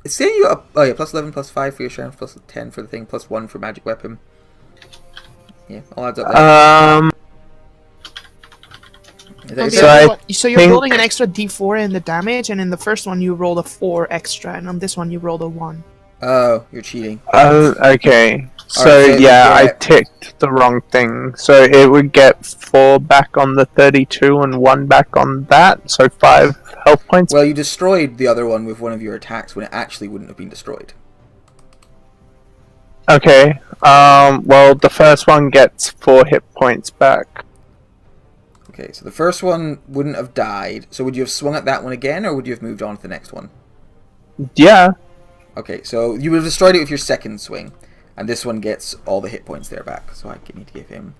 It's saying you up. Oh yeah, plus 11, plus 5 for your strength, plus 10 for the thing, plus 1 for magic weapon. Yeah, all adds up there. Is that Okay, your turn? so you're rolling an extra d4 in the damage, and in the first one you rolled a 4 extra, and on this one you rolled a 1. Oh, you're cheating. Okay. So, Alright, so yeah, I yeah. ticked the wrong thing. So it would get 4 back on the 32 and 1 back on that. So 5 health points. Well, you destroyed the other one with one of your attacks when it actually wouldn't have been destroyed. Okay. Well, the first one gets 4 hit points back. Okay, so the first one wouldn't have died. So would you have swung at that one again, or would you have moved on to the next one? Yeah. Okay, so you would have destroyed it with your second swing, and this one gets all the hit points there back. So I need to give him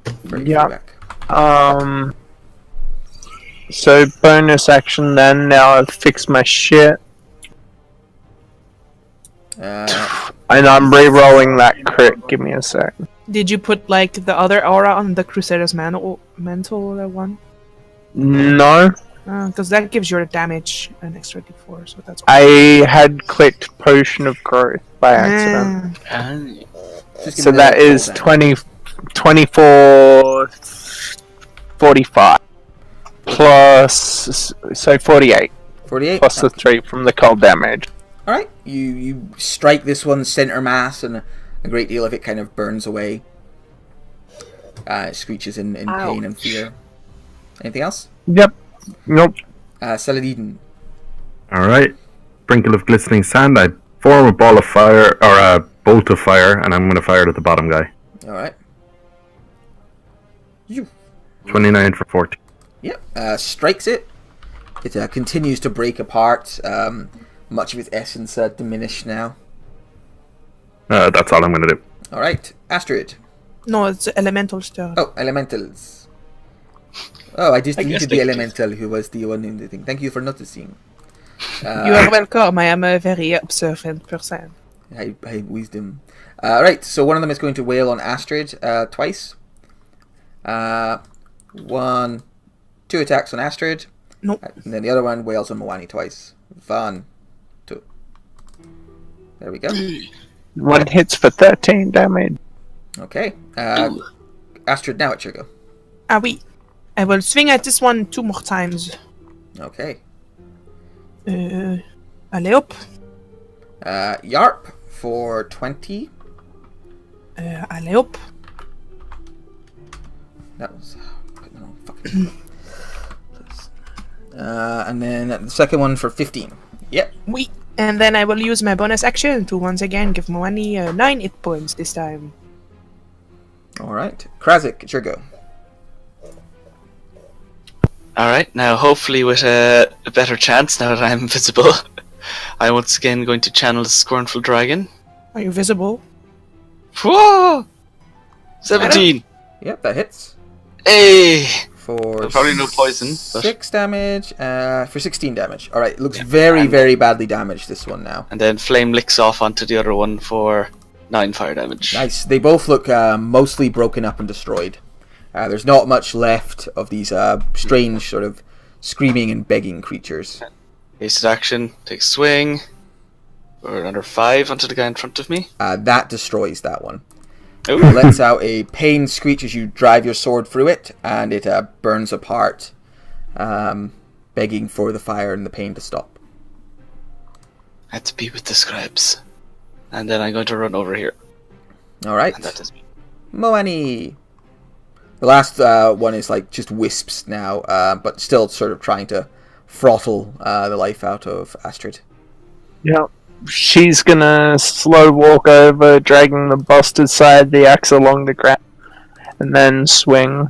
33 back. So bonus action then. Now I've fixed my shit. And I'm re-rolling that crit. Give me a sec. Did you put like the other aura on the Crusader's mental one? No. Because that gives your damage an extra d4, so that's I had clicked Potion of Growth by accident. Just give So me that full is damage. 24, 45. Plus, so 48. 48? Plus the 3 from the cold damage. Alright, you strike this one's center mass, and a great deal of it kind of burns away. It screeches in pain and fear. Anything else? Yep. Nope. Saladin. Alright. Sprinkle of glistening sand. I form a ball of fire, or a bolt of fire, and I'm going to fire it at the bottom guy. Alright. 29 for 40. Yep. Strikes it. It continues to break apart. Much of its essence diminished now. That's all I'm going to do. Alright. Astrid. No, it's elemental stuff. Oh, elementals. Oh, I just I guess deleted the elemental who was the one in the thing. Thank you for noticing. You are welcome. I am a very observant person. High wisdom. Right, so one of them is going to wail on Astrid twice. 1, 2 attacks on Astrid. Nope. And then the other one wails on Moani twice. 1, 2. There we go. One hits for 13 damage. Okay. Astrid, now it's your go. Ah oui. I will swing at this one 2 more times. Okay. Allez hop. Yarp for 20. Allez hop. That was putting the wrong fucking. And then the second one for 15. Yep. Oui. And then I will use my bonus action to once again give Moani 9 hit points this time. Alright. Krazik, it's your go. Alright, now hopefully with a better chance now that I'm invisible, I'm once again going to channel the Scornful Dragon. Are you visible? Whoa! 17! Yep, that hits. Hey! For Probably no poison, but... 6 damage. For 16 damage. Alright, it looks very badly damaged, this one now. And then Flame licks off onto the other one for 9 fire damage. Nice. They both look mostly broken up and destroyed. There's not much left of these strange sort of screaming and begging creatures. Hasted action, takes swing. For another 5 onto the guy in front of me. That destroys that one. Ooh. It lets out a pain screech as you drive your sword through it, and it burns apart, begging for the fire and the pain to stop. I had to be with the scribes. And then I'm going to run over here. Alright. And that is me. Moani! The last one is like just wisps now, but still sort of trying to throttle the life out of Astrid. Yep. She's gonna slow walk over, dragging the bastard side of the axe along the ground, and then swing.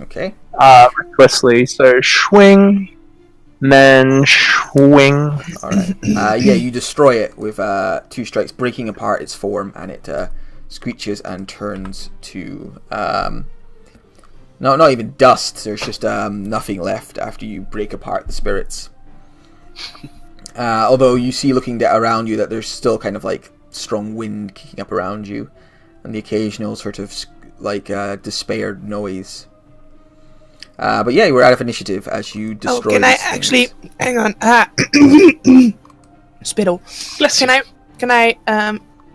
Okay. Recklessly. So swing, and then swing. Alright. Yeah, you destroy it with 2 strikes, breaking apart its form, and it screeches and turns to not even dust. There's just nothing left after you break apart the spirits. Although you see, looking around you, that there's still kind of like strong wind kicking up around you, and the occasional sort of like despaired noise. But yeah, we're out of initiative as you destroy. Can I these things. actually hang on? Spittle. Bless Can I?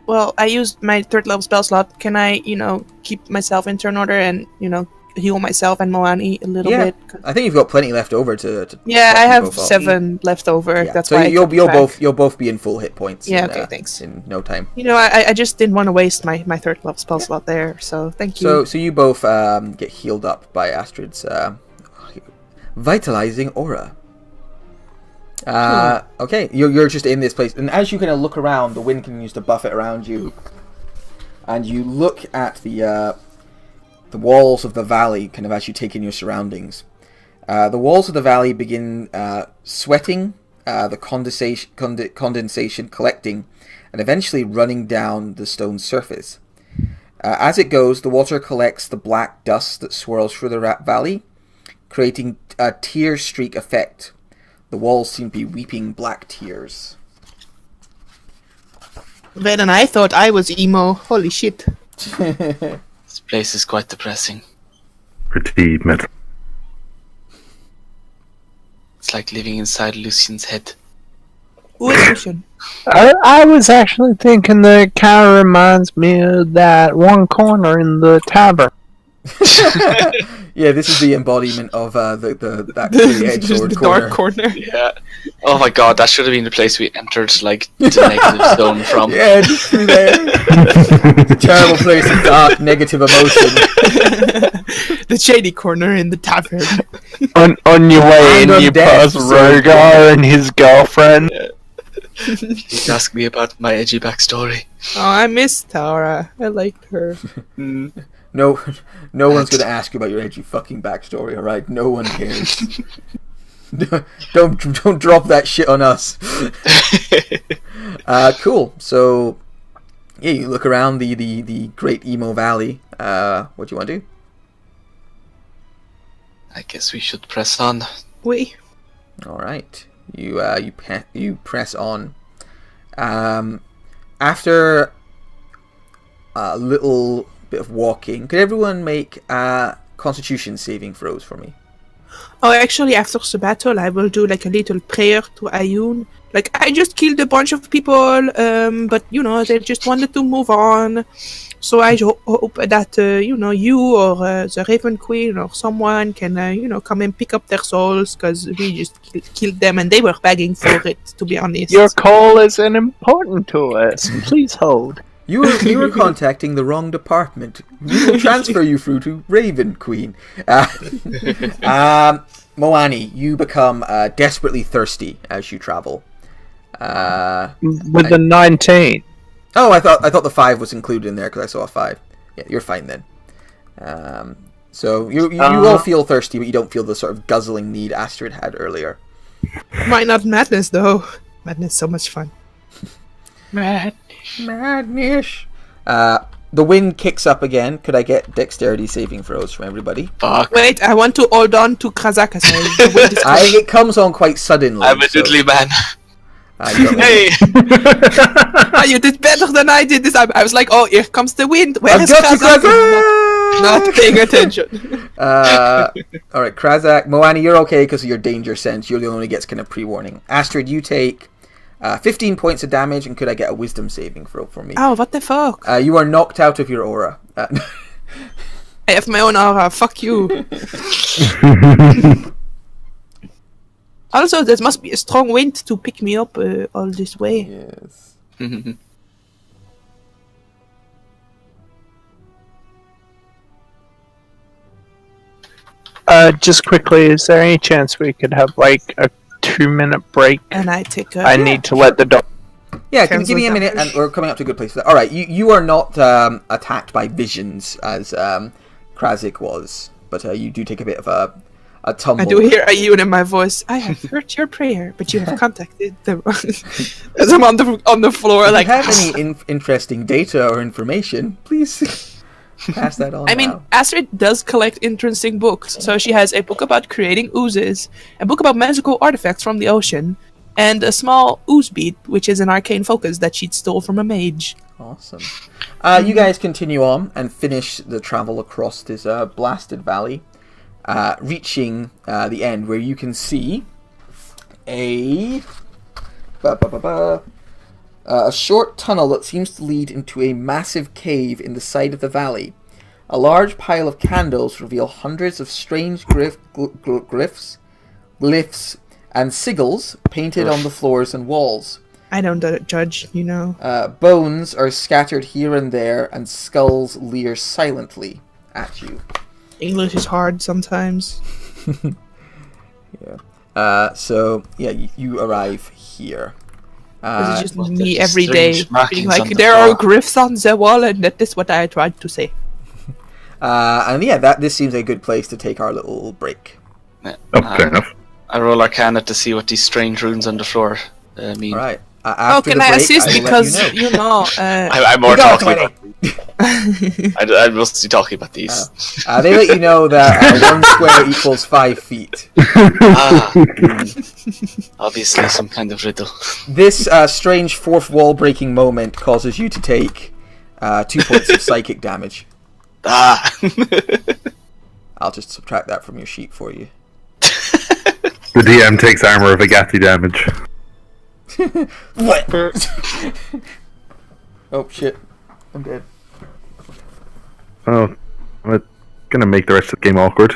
Well, I used my 3rd level spell slot. Can I, keep myself in turn order and heal myself and Moani a little bit? I think you've got plenty left over to Yeah, I top you have both up. 7 left over. Yeah. That's so why you'll both be in full hit points. Yeah. Okay. Thanks. In no time. I just didn't want to waste my 3rd level spell slot there. So thank you. So you both get healed up by Astrid's vitalizing aura. Okay, you're just in this place, and as you kind of look around, the wind continues to buffet around you, and you look at the walls of the valley, kind of as you take in your surroundings. The walls of the valley begin sweating, the condensation collecting, and eventually running down the stone surface. As it goes, the water collects the black dust that swirls through the valley, creating a tear streak effect. The walls seem to be weeping black tears. Well, and I thought I was emo. Holy shit. This place is quite depressing. Pretty metal. It's like living inside Lucian's head. Who is Lucian? I was actually thinking that it kind of reminds me of that one corner in the tavern. Yeah, this is the embodiment of that edge Just sword the corner. dark corner. Yeah. Oh my god, that should have been the place we entered, like, the negative zone from. Yeah, just through there. It's a terrible place of dark, negative emotion. The shady corner in the tavern. On your way in, And you on death, pass so- Rogar and his girlfriend. He's asking me about my edgy backstory. Oh, I miss Tara. I liked her. No one's going to ask you about your edgy fucking backstory, alright? No one cares. don't drop that shit on us. Cool. So, yeah, you look around the Great Emo Valley. What do you want to do? I guess we should press on. Wait. Alright. You press on. After a little bit of walking, could everyone make Constitution saving throws for me? Oh, actually, after the battle, I will do like a little prayer to Ayun. Like, I just killed a bunch of people, but they just wanted to move on. So I hope that you or the Raven Queen or someone can come and pick up their souls, because we just killed them and they were begging for it. To be honest. Your call is important to us. Please hold. You were contacting the wrong department. We will transfer you through to Raven Queen. Moani, you become desperately thirsty as you travel. With the 19. Oh, I thought the 5 was included in there because I saw a 5. Yeah, you're fine then. So you all feel thirsty, but you don't feel the sort of guzzling need Astrid had earlier. Why not madness though? Madness, so much fun. Madness. The wind kicks up again. Could I get dexterity saving throws from everybody? Fuck. Wait, I want to hold on to Krazak as well. The wind is coming. It comes on quite suddenly. I'm a diddly man. Hey! Oh, you did better than I did this time. I was like, oh, here comes the wind. Where I've is got you, Krazak? Krazak! Not paying attention. Alright, Krazak. Moani, you're okay because of your danger sense. You're the one who gets kind of pre-warning. Astrid, you take 15 points of damage, and could I get a wisdom saving throw for me? Oh, what the fuck? You are knocked out of your aura. I have my own aura. Fuck you. Also, there must be a strong wind to pick me up all this way. Yes. Just quickly, is there any chance we could have like a 2-minute break? And I take a... I need to let the dog. Yeah, give me a minute, and we're coming up to a good place for that. Alright, you are not attacked by visions as Krazak was, but you do take a bit of a tumble. I do hear Ayun in my voice. I have heard your prayer, but you have contacted the. As I'm on the floor, If like. you have any interesting data or information, please pass that on. I mean, now. Astrid does collect interesting books. So she has a book about creating oozes, a book about magical artifacts from the ocean, and a small ooze bead, which is an arcane focus that she stole from a mage. Awesome. You guys continue on and finish the travel across this blasted valley, reaching the end where you can see a short tunnel that seems to lead into a massive cave in the side of the valley. A large pile of candles reveal hundreds of strange glyphs, and sigils painted on the floors and walls. I don't judge, you know. Bones are scattered here and there, and skulls leer silently at you. English is hard sometimes. Yeah. You arrive here. This is just What me the every day strange markings being on like, the there are floor." glyphs on the wall, and that is what I tried to say. This seems a good place to take our little break. Yeah. Oh, fair enough. I roll Arcana to see what these strange runes on the floor mean. All right. Oh, After can the I break, assist? will let Because, you know. I'm more You go, talking about I'm mostly talking about these. They let you know that 1 square equals 5 feet. Obviously some kind of riddle. This strange fourth wall breaking moment causes you to take 2 points of psychic damage. I'll just subtract that from your sheet for you. The DM takes armor of Agati damage. What? Oh shit. I'm dead. Oh, I'm gonna make the rest of the game awkward.